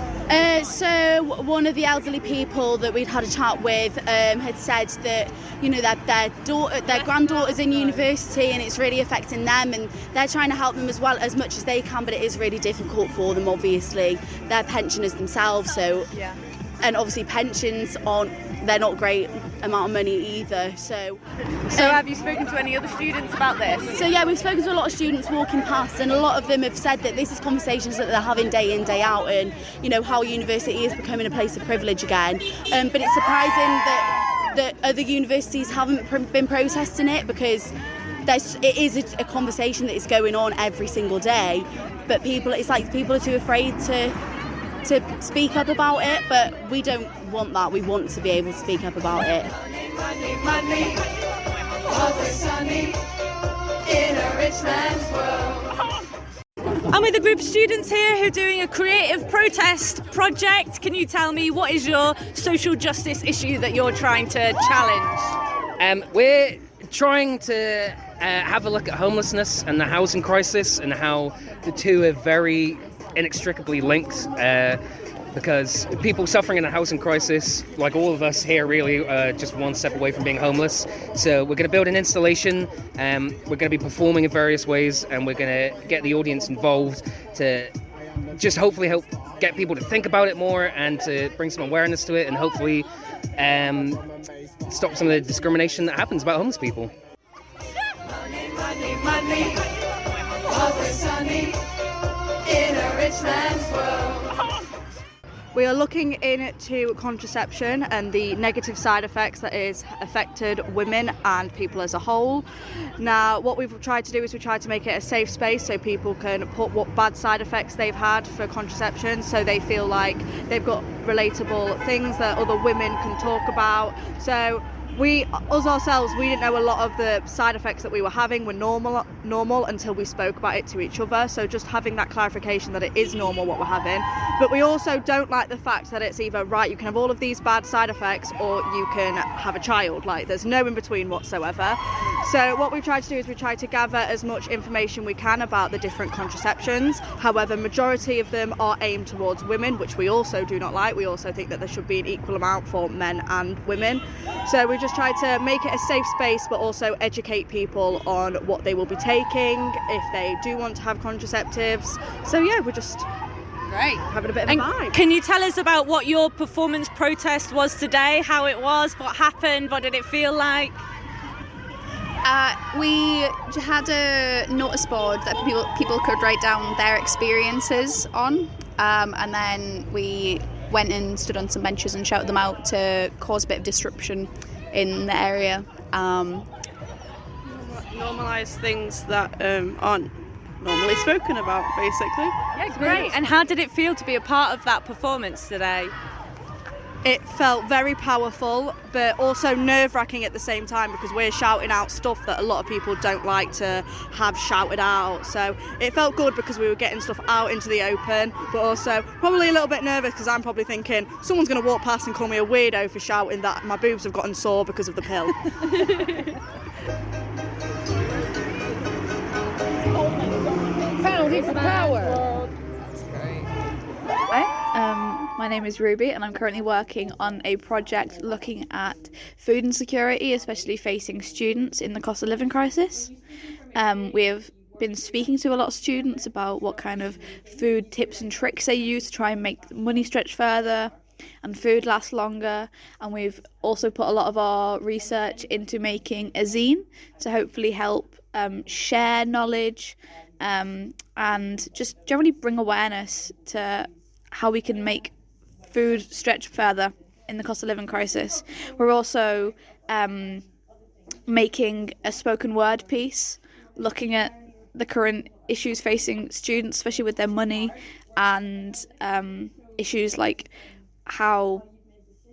So one of the elderly people that we'd had a chat with had said that, you know, that their granddaughter's in university and it's really affecting them, and they're trying to help them as much as they can, but it is really difficult for them. Obviously, they're pensioners themselves, so and obviously pensions they're not great amount of money either. So have you spoken to any other students about this? So yeah, we've spoken to a lot of students walking past, and a lot of them have said that this is conversations that they're having day in, day out, and you know how university is becoming a place of privilege again. But it's surprising that other universities haven't been protesting it, because it is a conversation that is going on every single day, but people are too afraid to speak up about it. But we don't want that. We want to be able to speak up about it. Money, money, always sunny in a rich man's world. I'm with a group of students here who are doing a creative protest project. Can you tell me what is your social justice issue that you're trying to challenge? We're trying to have a look at homelessness and the housing crisis and how the two are very inextricably linked. Because people suffering in a housing crisis, like all of us here, really just one step away from being homeless. So we're going to build an installation, we're going to be performing in various ways, and we're going to get the audience involved to just hopefully help get people to think about it more and to bring some awareness to it, and hopefully stop some of the discrimination that happens about homeless people. Money, always sunny in a rich man's world. We are looking into contraception and the negative side effects that is affected women and people as a whole. Now, what we've tried to do is we tried to make it a safe space so people can put what bad side effects they've had for contraception, so they feel like they've got relatable things that other women can talk about. So we didn't know a lot of the side effects that we were having were normal until we spoke about it to each other. So just having that clarification that it is normal what we're having. But we also don't like the fact that it's either, right, you can have all of these bad side effects or you can have a child. Like, there's no in between whatsoever. So what we've tried to do is we try to gather as much information we can about the different contraceptions. However, majority of them are aimed towards women, which we also do not like. We also think that there should be an equal amount for men and women. So we just try to make it a safe space, but also educate people on what they will be taking if they do want to have contraceptives. So yeah, we're just having a bit of a vibe. Can you tell us about what your performance protest was today, how it was, what happened, what did it feel like? We had a notice board that people could write down their experiences on, and then we went and stood on some benches and shouted them out to cause a bit of disruption in the area. Normalise things that aren't normally spoken about, basically. Yeah, great. And how did it feel to be a part of that performance today? It felt very powerful, but also nerve-wracking at the same time, because we're shouting out stuff that a lot of people don't like to have shouted out. So it felt good because we were getting stuff out into the open, but also probably a little bit nervous because I'm probably thinking someone's going to walk past and call me a weirdo for shouting that my boobs have gotten sore because of the pill. Founding for power. Hi, my name is Ruby and I'm currently working on a project looking at food insecurity, especially facing students in the cost of living crisis. We have been speaking to a lot of students about what kind of food tips and tricks they use to try and make money stretch further and food last longer, and we've also put a lot of our research into making a zine to hopefully help share knowledge and just generally bring awareness to how we can make food stretch further in the cost of living crisis. We're also making a spoken word piece looking at the current issues facing students, especially with their money, and issues like how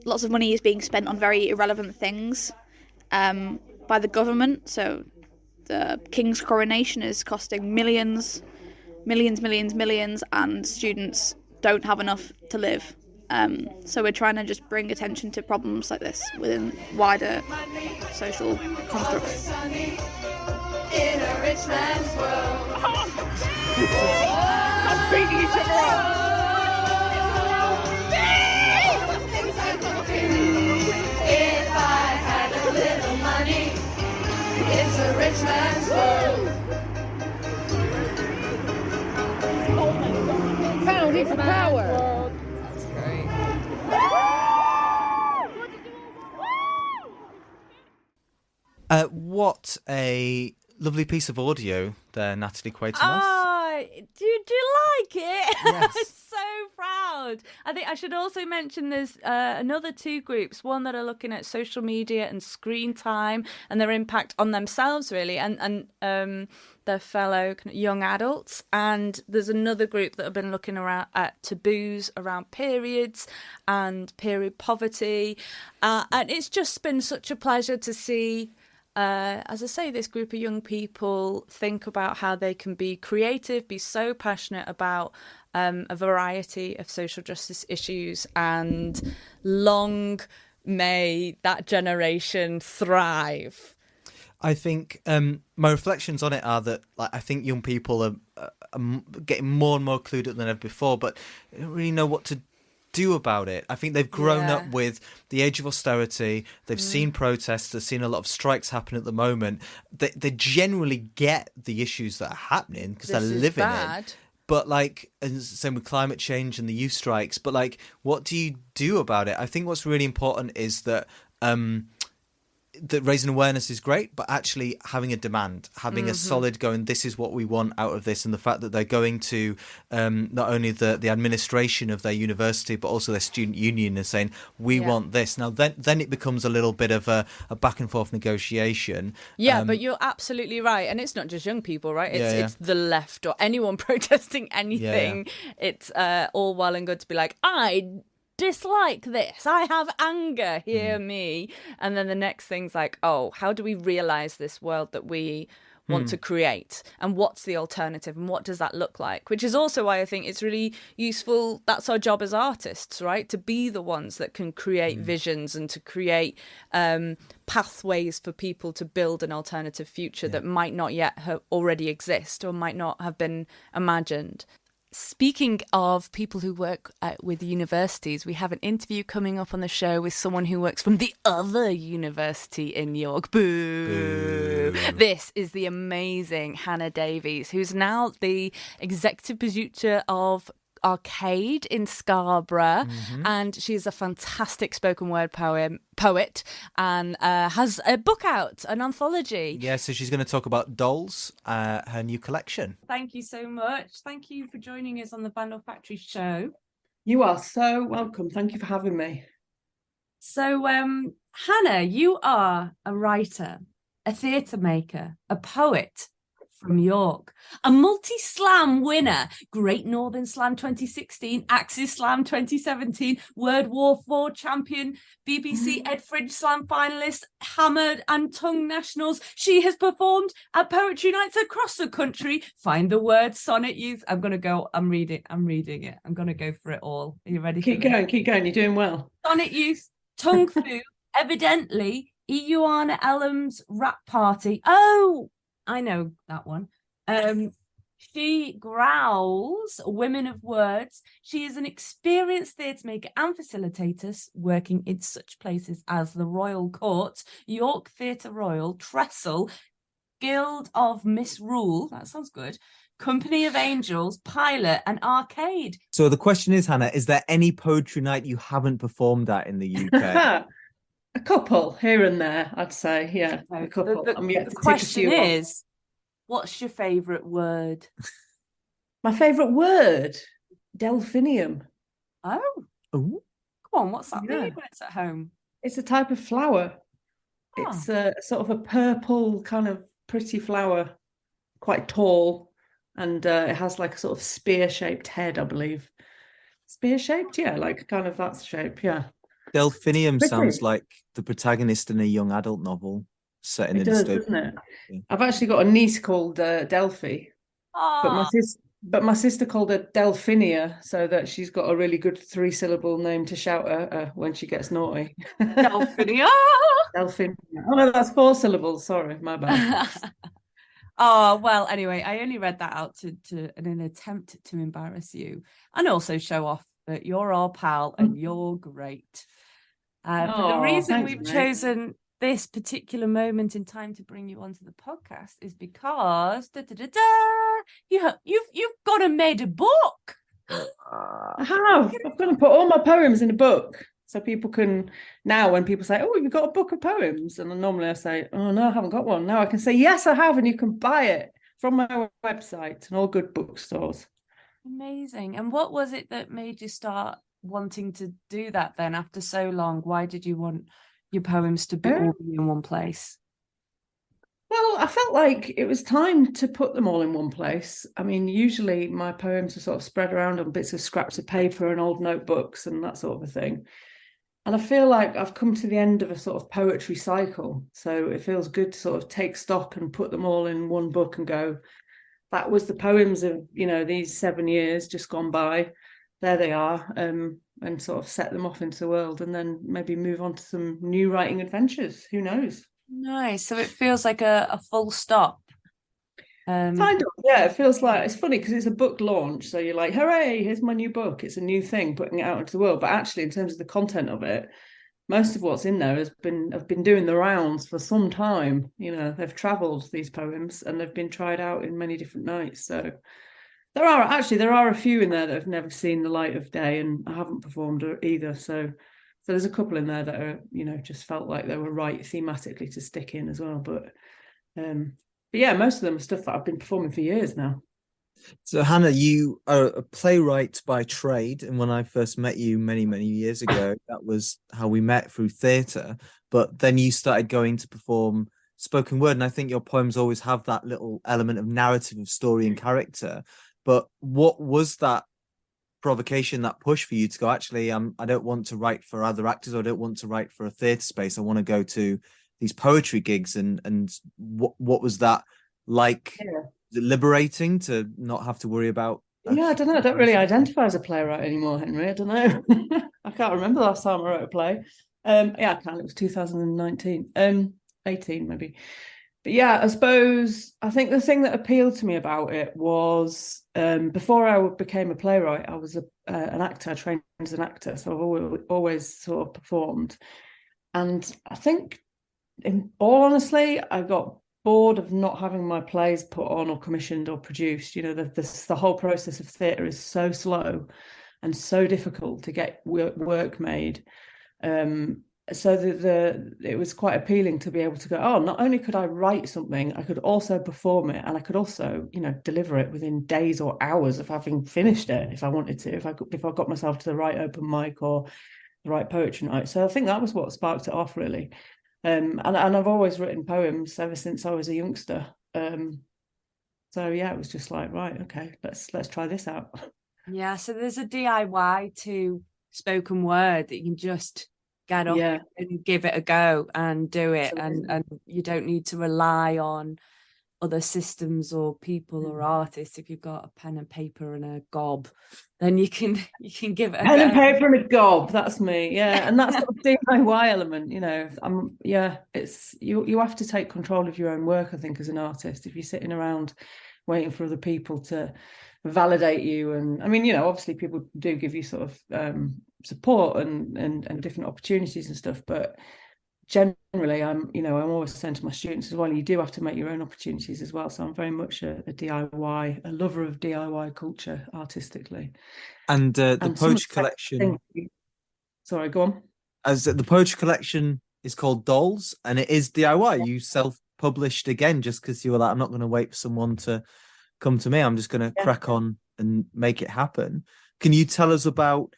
lots of money is being spent on very irrelevant things by the government. So the King's coronation is costing millions, and students don't have enough to live. So we're trying to just bring attention to problems like this within wider social constructs. In a rich man's world. I'm beating each other up. If I had a little money, it's a rich man's world. Founding for power. What a lovely piece of audio there, Natalie Quatermass. Oh, do you like it? Yes. I'm so proud. I think I should also mention there's another two groups, one that are looking at social media and screen time and their impact on themselves, really, and their fellow kind of young adults. And there's another group that have been looking around at taboos around periods and period poverty. And it's just been such a pleasure to see as I say, this group of young people think about how they can be creative, be so passionate about a variety of social justice issues, and long may that generation thrive. I think my reflections on it are that I think young people are getting more and more clued up than ever before, but they don't really know what to do about it. I think they've grown up with the age of austerity. They've seen protests. They've seen a lot of strikes happen at the moment. They generally get the issues that are happening because they're living it. But and same with climate change and the youth strikes. But what do you do about it? I think what's really important is that that raising awareness is great, but actually having a demand, having a solid going, this is what we want out of this, and the fact that they're going to not only the administration of their university, but also their student union, and saying, we want this. Now, then it becomes a little bit of a back and forth negotiation. Yeah, but you're absolutely right. And it's not just young people, right? It's the left or anyone protesting anything. It's all well and good to be like, I dislike this, I have anger, hear me. And then the next thing's like, oh, how do we realize this world that we want to create, and what's the alternative, and what does that look like? Which is also why I think it's really useful, that's our job as artists, right, to be the ones that can create visions and to create pathways for people to build an alternative future that might not yet already exist or might not have been imagined. Speaking of people who work with universities, we have an interview coming up on the show with someone who works from the other university in York. Boo! This is the amazing Hannah Davies, who's now the executive producer of Arcade in Scarborough, and she's a fantastic spoken word poet and has a book out, an anthology. Yeah, so she's going to talk about Dolls, her new collection. Thank you so much. Thank you for joining us on the Bandle Factory show. You are so welcome. Thank you for having me. So, Hannah, you are a writer, a theatre maker, a poet from York, a multi-slam winner, Great Northern Slam 2016, Axis Slam 2017, Word War 4 champion, BBC Ed Fridge Slam finalist, Hammered and Tongue Nationals. She has performed at poetry nights across the country. Find the word Sonnet Youth. I'm reading it. I'm going to go for it all. Are you ready? Keep going. You're doing well. Sonnet Youth, Tongue Fu, Evidently, Ioana Ellam's Rap Party. Oh, I know that one. She growls, Women of Words. She is an experienced theatre maker and facilitator, working in such places as the Royal Court, York Theatre Royal, Trestle, Guild of Misrule, that sounds good, Company of Angels, Pilot, and Arcade. So the question is, Hannah, is there any poetry night you haven't performed at in the UK? A couple here and there, I'd say. Yeah, a couple. The question is, what's your favourite word? My favourite word? Delphinium. Oh. Ooh. Come on, what's that mean when it's at home? It's a type of flower. Oh. It's a sort of a purple kind of pretty flower, quite tall, and it has like a sort of spear-shaped head, I believe. Spear-shaped? Yeah, like kind of that shape, yeah. Delphinium sounds like the protagonist in a young adult novel set in a dystopian. Doesn't it? Yeah. I've actually got a niece called Delphi, but my sister called her Delphinia, so that she's got a really good 3-syllable name to shout at her when she gets naughty. Delphinia. Delphinia. Oh no, that's 4 syllables. Sorry, my bad. Oh, well, anyway, I only read that out to in an attempt to embarrass you and also show off that you're our pal and you're great. But the reason we've chosen this particular moment in time to bring you onto the podcast is because you've got to made a book. I have. I'm going to put all my poems in a book so people can now, when people say, "Oh, you've got a book of poems," and normally I say, "Oh no, I haven't got one." Now I can say, "Yes, I have," and you can buy it from my website and all good bookstores. Amazing. And what was it that made you start wanting to do that then after so long? Why did you want your poems to be all in one place? Well, I felt like it was time to put them all in one place. I mean, usually my poems are sort of spread around on bits of scraps of paper and old notebooks and that sort of a thing. And I feel like I've come to the end of a sort of poetry cycle. So it feels good to sort of take stock and put them all in one book and go, that was the poems of, these 7 years just gone by. There they are. And sort of set them off into the world, and then maybe move on to some new writing adventures. Who knows? Nice. So it feels like a full stop. Kind of, yeah. It feels like, it's funny because it's a book launch, so you're like, hooray, here's my new book. It's a new thing, putting it out into the world. But actually, in terms of the content of it, most of what's in there have been doing the rounds for some time. They've traveled, these poems, and they've been tried out in many different nights. So there are a few in there that have never seen the light of day, and I haven't performed either. So there's a couple in there that are, just felt like they were right thematically to stick in as well. But yeah, most of them are stuff that I've been performing for years now. So Hannah, you are a playwright by trade, and when I first met you many, many years ago, that was how we met, through theatre. But then you started going to perform spoken word, and I think your poems always have that little element of narrative, of story and character. But what was that provocation, that push for you to go, actually, I don't want to write for other actors, or I don't want to write for a theatre space, I want to go to these poetry gigs? And what was that like? Yeah. Is it liberating to not have to worry about? Yeah, I don't know. I don't really identify as a playwright anymore, Henry. I don't know. I can't remember the last time I wrote a play. Yeah, I can. It was 2019, 18 maybe. But yeah, I think the thing that appealed to me about it was, before I became a playwright, I was an actor. I trained as an actor, so I've always sort of performed. And I think, in all honesty, I got bored of not having my plays put on or commissioned or produced. The whole process of theatre is so slow and so difficult to get work made. So it was quite appealing to be able to go, oh, not only could I write something, I could also perform it, and I could also, deliver it within days or hours of having finished it if I wanted to, if I got myself to the right open mic or the right poetry night. So I think that was what sparked it off, really. And I've always written poems ever since I was a youngster. So yeah, it was just like, right, okay, let's try this out. Yeah, so there's a DIY to spoken word that you can just get up and give it a go and do it. And you don't need to rely on other systems or people or artists. If you've got a pen and paper and a gob, then you can give it a pen go. And paper and a gob. That's me. Yeah, and that's sort of DIY element. It's you have to take control of your own work, I think, as an artist. If you're sitting around waiting for other people to validate you, and I mean, obviously people do give you sort of support and different opportunities and stuff, but generally I'm always saying to my students as well, you do have to make your own opportunities as well. So I'm very much a DIY, a lover of DIY culture artistically. And the poetry collection, sorry, go on. As the poetry collection is called Dolls, and it is DIY. You self-published again, just because you were like, I'm not going to wait for someone to come to me, I'm just going to crack on and make it happen. Can you tell us about,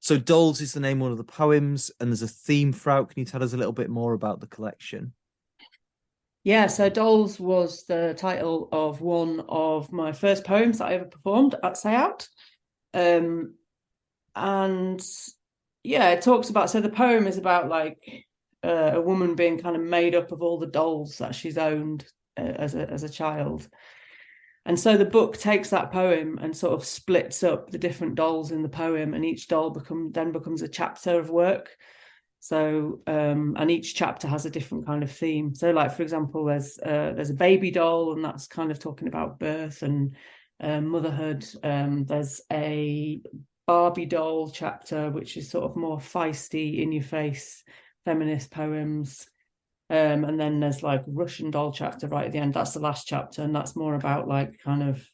so Dolls is the name of one of the poems, and there's a theme throughout. Can you tell us a little bit more about the collection? Yeah, so Dolls was the title of one of my first poems that I ever performed at Say Out. And yeah, it talks about, so the poem is about like a woman being kind of made up of all the dolls that she's owned as a child. And so the book takes that poem and sort of splits up the different dolls in the poem, and each doll becomes a chapter of work. So and each chapter has a different kind of theme. So like, for example, there's a baby doll, and that's kind of talking about birth and motherhood. There's a Barbie doll chapter, which is sort of more feisty, in your face feminist poems. And then there's like Russian doll chapter right at the end. That's the last chapter, and that's more about like kind of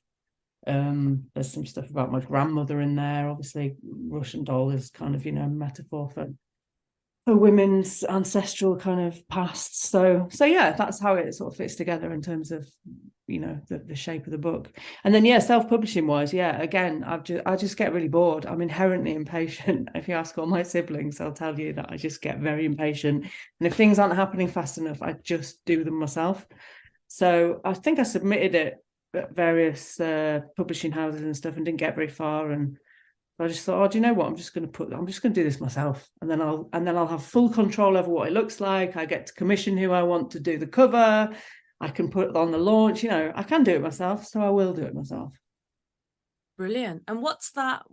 there's some stuff about my grandmother in there. Obviously, Russian doll is kind of, metaphor for women's ancestral kind of past. So yeah, that's how it sort of fits together in terms of, the shape of the book. And then self-publishing wise, again, I just get really bored. I'm inherently impatient. If you ask all my siblings, they'll tell you that I just get very impatient, and if things aren't happening fast enough, I just do them myself. So I think I submitted it at various publishing houses and stuff and didn't get very far, and So I just thought, oh, do you know what? I'm just going to do this myself, and then I'll have full control over what it looks like. I get to commission who I want to do the cover. I can put it on the launch. I can do it myself, so I will do it myself. Brilliant. And what's that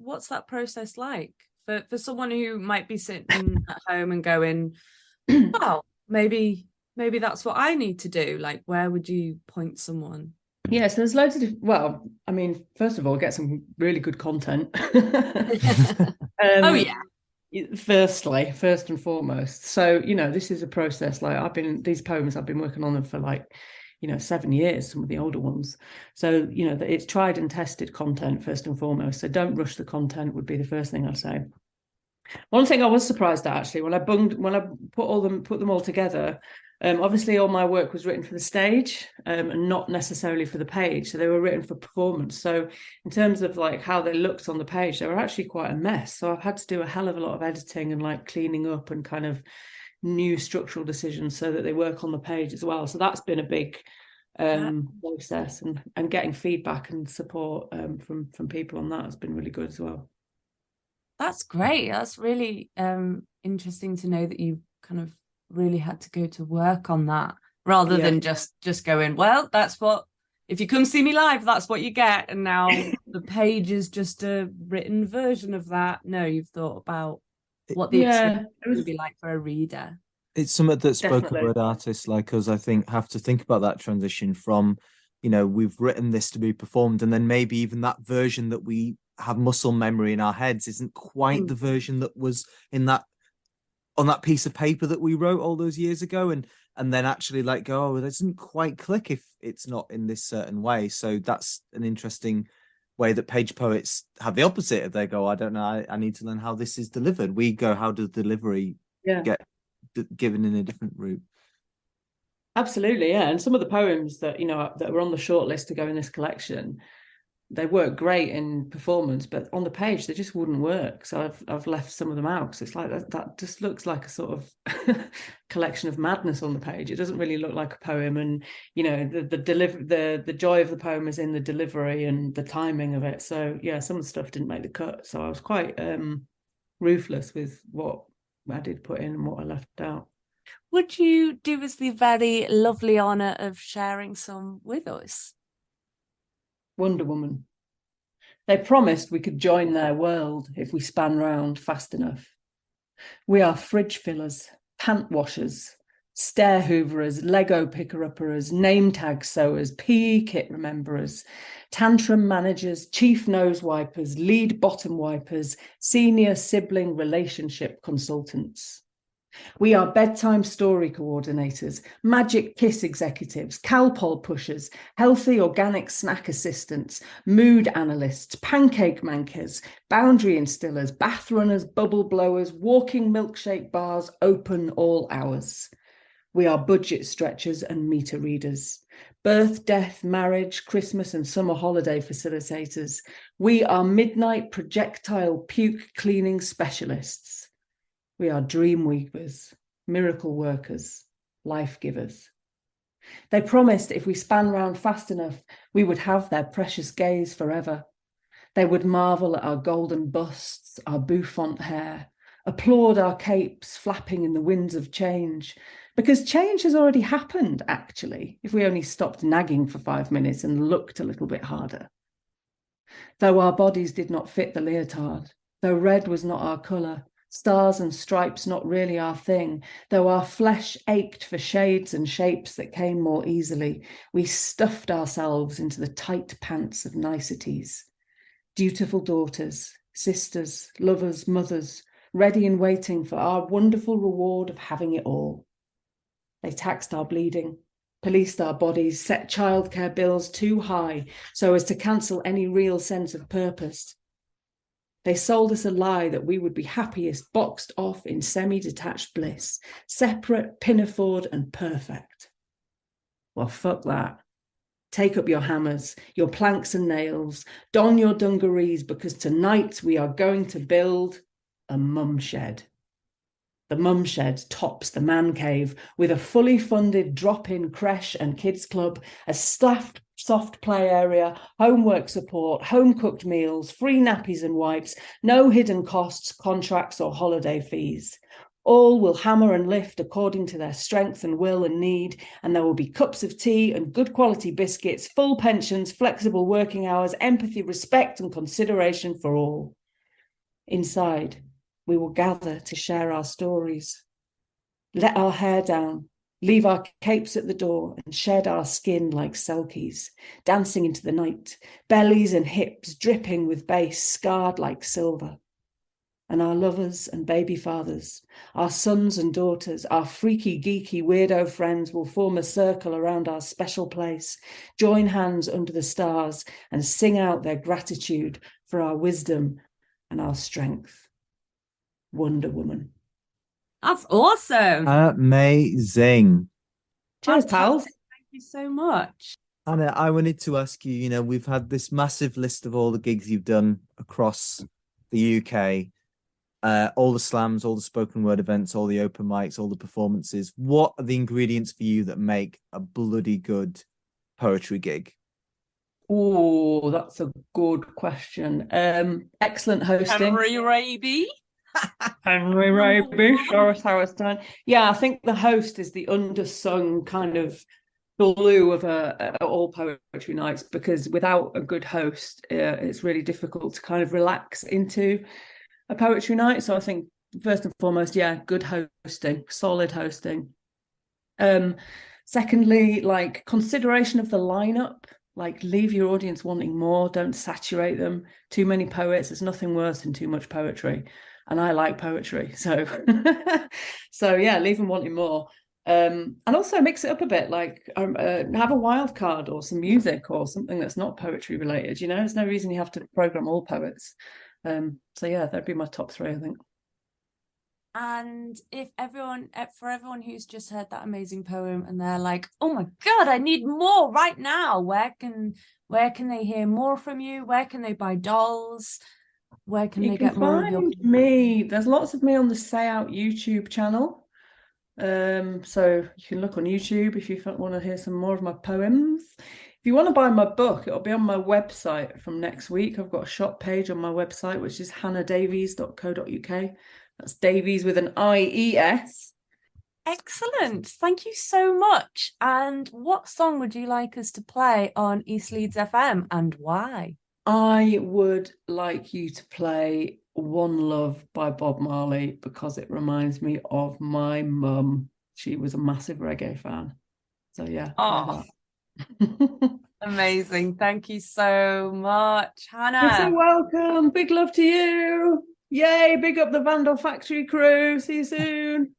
process like for someone who might be sitting at home and going, well, maybe that's what I need to do? Like, where would you point someone? Yeah, so there's loads of first of all, get some really good content. Oh yeah. First and foremost. So, this is a process. Like these poems, I've been working on them for 7 years, some of the older ones. So, it's tried and tested content first and foremost. So don't rush the content would be the first thing I'd say. One thing I was surprised at, actually, when I put them all together, obviously all my work was written for the stage and not necessarily for the page. So they were written for performance. So in terms of how they looked on the page, they were actually quite a mess. So I've had to do a hell of a lot of editing and cleaning up and kind of new structural decisions so that they work on the page as well. So that's been a big process, and getting feedback and support from people on that has been really good as well. That's great. That's really interesting to know that you kind of really had to go to work on that rather than just going, well, that's what, if you come see me live, that's what you get. And now the page is just a written version of that. No, you've thought about what the experience would be like for a reader. It's something that spoken word artists like us, I think, have to think about that transition from, we've written this to be performed, and then maybe even that version that we have muscle memory in our heads isn't quite the version that was on that piece of paper that we wrote all those years ago, and then actually go, oh, it doesn't quite click if it's not in this certain way. So that's an interesting way that page poets have the opposite. If they go, I don't know, I need to learn how this is delivered. We go, how does delivery get given in a different route? Absolutely, yeah. And some of the poems that that were on the short list to go in this collection, they work great in performance, but on the page they just wouldn't work. So I've left some of them out because it's like that just looks like a sort of collection of madness on the page. It doesn't really look like a poem, and the joy of the poem is in the delivery and the timing of it. So yeah, some of the stuff didn't make the cut. So I was quite ruthless with what I did put in and what I left out. Would you do us the very lovely honour of sharing some with us? Wonder Woman. They promised we could join their world if we span round fast enough. We are fridge fillers, pant washers, stair hooverers, Lego picker-uppers, name tag sewers, PE kit rememberers, tantrum managers, chief nose wipers, lead bottom wipers, senior sibling relationship consultants. We are bedtime story coordinators, magic kiss executives, Calpol pushers, healthy organic snack assistants, mood analysts, pancake mankers, boundary instillers, bath runners, bubble blowers, walking milkshake bars, open all hours. We are budget stretchers and meter readers, birth, death, marriage, Christmas and summer holiday facilitators. We are midnight projectile puke cleaning specialists. We are dream weavers, miracle workers, life givers. They promised if we span round fast enough, we would have their precious gaze forever. They would marvel at our golden busts, our bouffant hair, applaud our capes flapping in the winds of change, because change has already happened, actually, if we only stopped nagging for 5 minutes and looked a little bit harder. Though our bodies did not fit the leotard, though red was not our colour, stars and stripes not really our thing, though our flesh ached for shades and shapes that came more easily, we stuffed ourselves into the tight pants of niceties. Dutiful daughters, sisters, lovers, mothers, ready and waiting for our wonderful reward of having it all. They taxed our bleeding, policed our bodies, set childcare bills too high so as to cancel any real sense of purpose. They sold us a lie that we would be happiest boxed off in semi-detached bliss, separate, pinafored and perfect. Well, fuck that. Take up your hammers, your planks and nails, don your dungarees, because tonight we are going to build a mum shed. The mum shed tops the man cave with a fully funded drop-in creche and kids club, a staffed soft play area, homework support, home-cooked meals, free nappies and wipes, no hidden costs, contracts or holiday fees. All will hammer and lift according to their strength and will and need, and there will be cups of tea and good quality biscuits, full pensions, flexible working hours, empathy, respect and consideration for all. Inside, we will gather to share our stories, let our hair down, leave our capes at the door and shed our skin like selkies, dancing into the night, bellies and hips dripping with bass, scarred like silver. And our lovers and baby fathers, our sons and daughters, our freaky, geeky, weirdo friends will form a circle around our special place, join hands under the stars and sing out their gratitude for our wisdom and our strength. Wonder Woman. That's awesome. Amazing. Cheers, pals. Thank you so much. Hannah, I wanted to ask you, we've had this massive list of all the gigs you've done across the UK, all the slams, all the spoken word events, all the open mics, all the performances. What are the ingredients for you that make a bloody good poetry gig? Oh, that's a good question. Excellent hosting. Henry Raby. Henry Raby, show us how it's done. Yeah, I think the host is the undersung kind of glue of all poetry nights, because without a good host, it's really difficult to kind of relax into a poetry night. So I think first and foremost, good hosting, solid hosting. Secondly, like consideration of the lineup, like leave your audience wanting more, don't saturate them. Too many poets, there's nothing worse than too much poetry. And I like poetry, so leave them wanting more. And also mix it up a bit, like have a wild card or some music or something that's not poetry related. There's no reason you have to program all poets. That'd be my top three, I think. And for everyone who's just heard that amazing poem and they're like, oh my God, I need more right now. Where can they hear more from you? Where can they buy dolls? Where can they get more of your me? There's lots of me on the Say Out YouTube channel. So you can look on YouTube if you want to hear some more of my poems. If you want to buy my book, it'll be on my website from next week. I've got a shop page on my website, which is hannahdavies.co.uk. That's Davies with an IES. Excellent. Thank you so much. And what song would you like us to play on East Leeds FM and why? I would like you to play One Love by Bob Marley because it reminds me of my mum. She was a massive reggae fan. So yeah. Oh, amazing. Thank you so much, Hannah. You're so welcome. Big love to you. Yay, big up the Vandal Factory crew. See you soon.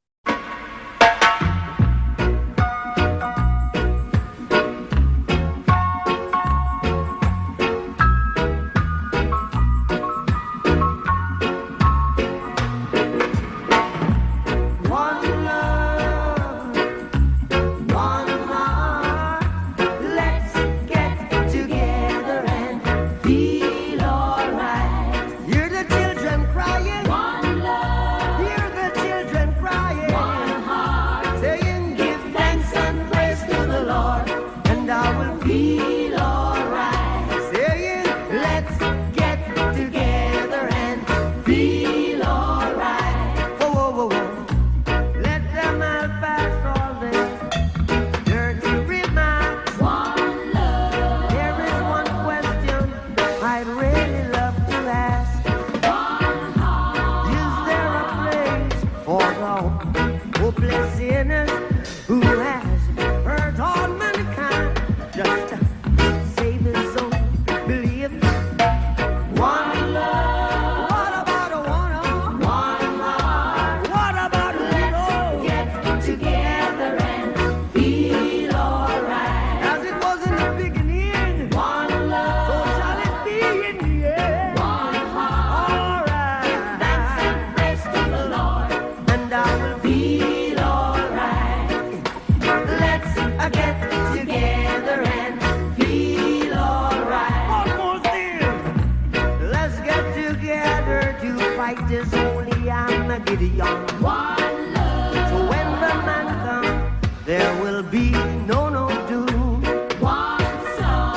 There will be no doom. One song.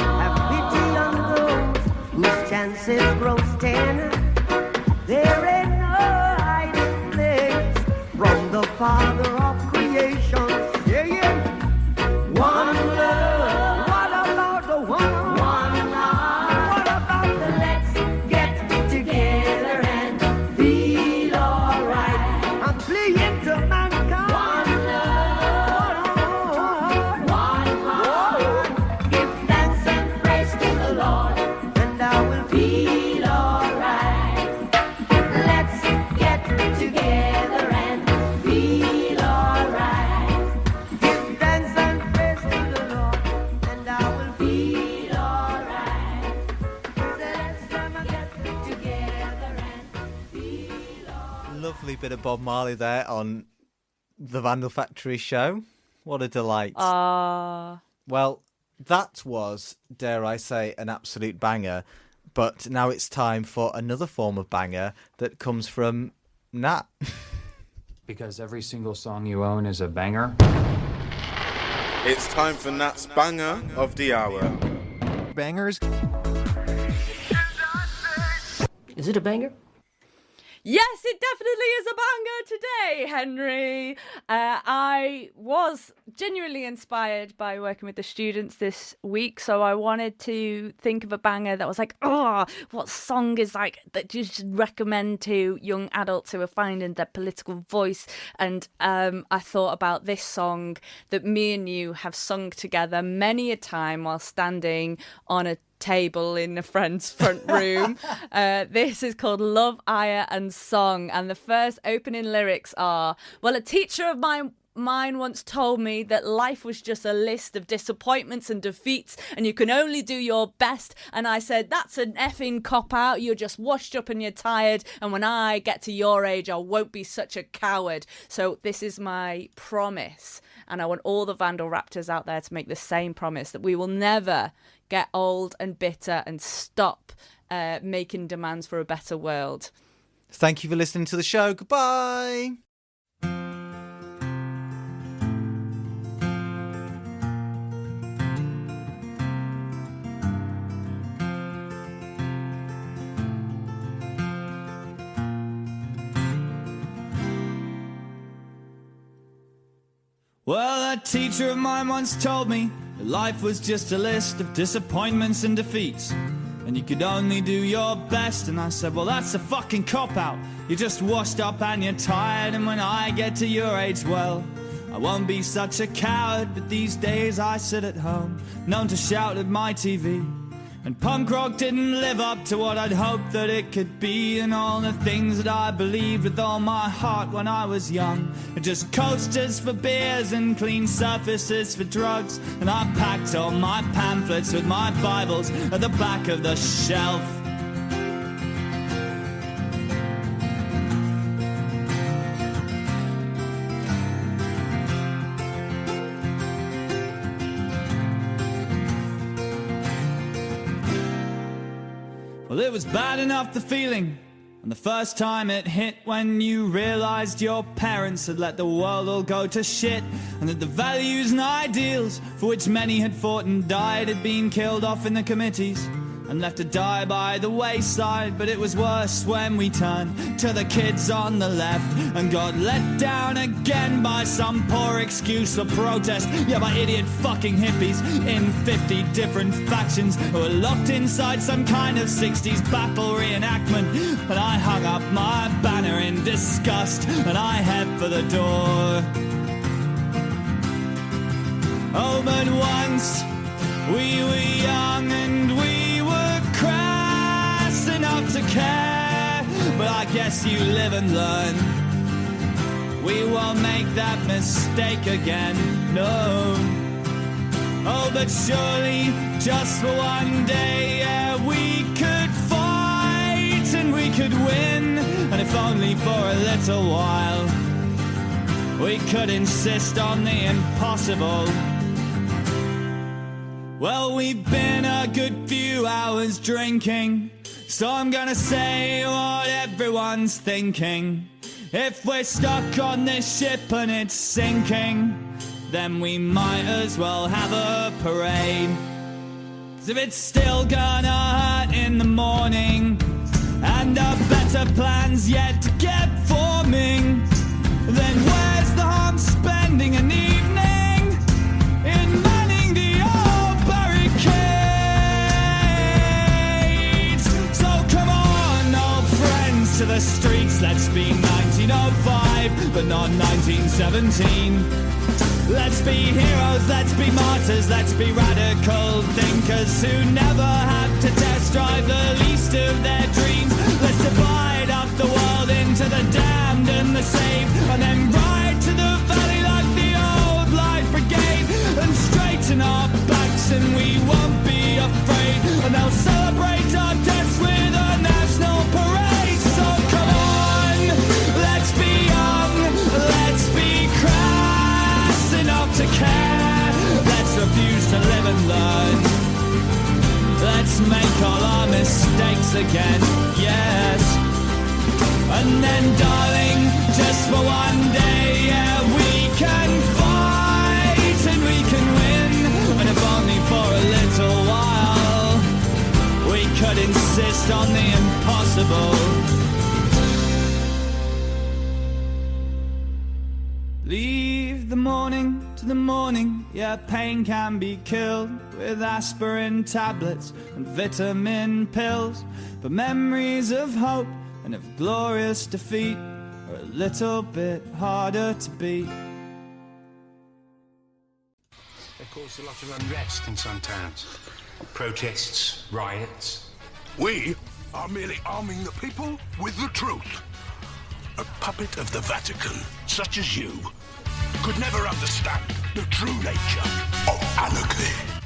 chances grow thin. There ain't no hiding place from the Father of creation. Yeah, yeah. One love. What about the one? One love. What about the let's get together and feel alright? I'm pleading to mankind. One love. One heart. Give thanks and praise to the Lord, and I will feel alright. Let's get together and feel alright. Give thanks and praise to the Lord, and I will feel alright. Let's come and get together and feel alright. Lovely bit of Bob Marley there on the Vandal Factory show. What a delight. Well, that was, dare I say, an absolute banger. But now it's time for another form of banger that comes from Nat. Because every single song you own is a banger. It's time for Nat's banger of the hour. Bangers? Is it a banger? Yes, it definitely is a banger today, Henry. I was genuinely inspired by working with the students this week, so I wanted to think of a banger that was like, what song is like that you should recommend to young adults who are finding their political voice? And I thought about this song that me and you have sung together many a time while standing on a table in a friend's front room. This is called Love, Ire and Song, and the first opening lyrics are, well, a teacher of mine once told me that life was just a list of disappointments and defeats and you can only do your best, and I said, that's an effing cop-out, you're just washed up and you're tired, and when I get to your age I won't be such a coward. So this is my promise, and I want all the Vandal Raptors out there to make the same promise, that we will never get old and bitter and stop making demands for a better world. Thank you for listening to the show. Goodbye. Well, a teacher of mine once told me that life was just a list of disappointments and defeats, and you could only do your best. And I said, well, that's a fucking cop-out. You're just washed up and you're tired, and when I get to your age, well, I won't be such a coward. But these days I sit at home, known to shout at my TV, and punk rock didn't live up to what I'd hoped that it could be, and all the things that I believed with all my heart when I was young are just coasters for beers and clean surfaces for drugs. And I packed all my pamphlets with my Bibles at the back of the shelf. Well, it was bad enough, the feeling, and the first time it hit when you realized your parents had let the world all go to shit, and that the values and ideals for which many had fought and died had been killed off in the committees and left to die by the wayside. But it was worse when we turned to the kids on the left and got let down again by some poor excuse for protest. Yeah, by idiot fucking hippies in 50 different factions who were locked inside some kind of 60s battle reenactment. And I hung up my banner in disgust and I head for the door. Oh, but once we were young and we were crass enough to care. But I guess you live and learn. We won't make that mistake again, no. Oh, but surely just for one day, yeah, we could fight and we could win. And if only for a little while, we could insist on the impossible. Well, we've been a good few hours drinking, so I'm gonna say what everyone's thinking. If we're stuck on this ship and it's sinking, then we might as well have a parade. If it's still gonna hurt in the morning, and a better plan's yet to get forming, then where's the harm spending an evening in manning the old barricades? So come on, old friends, to the streets. Let's be 1905, but not 1917. Let's be heroes, let's be martyrs, let's be radical thinkers who never have to test drive the least of their dreams. Let's divide up the world into the damned and the saved, and then ride to the valley like the old light brigade, and straighten our backs and we won't be afraid, and they'll celebrate our deaths with a national parade. So come on, let's be young, let's be crass enough to care. Let's refuse to live and learn. Let's make all our mistakes again, yes. And then, darling, just for one day, yeah, we can fight and we can win. And if only for a little while, we could insist on the impossible. Leave the morning to the morning, yeah, pain can be killed with aspirin tablets and vitamin pills. But memories of hope and of glorious defeat are a little bit harder to beat. They've caused a lot of unrest in some towns. Protests, riots. We are merely arming the people with the truth. A puppet of the Vatican, such as you, could never understand the true nature of anarchy.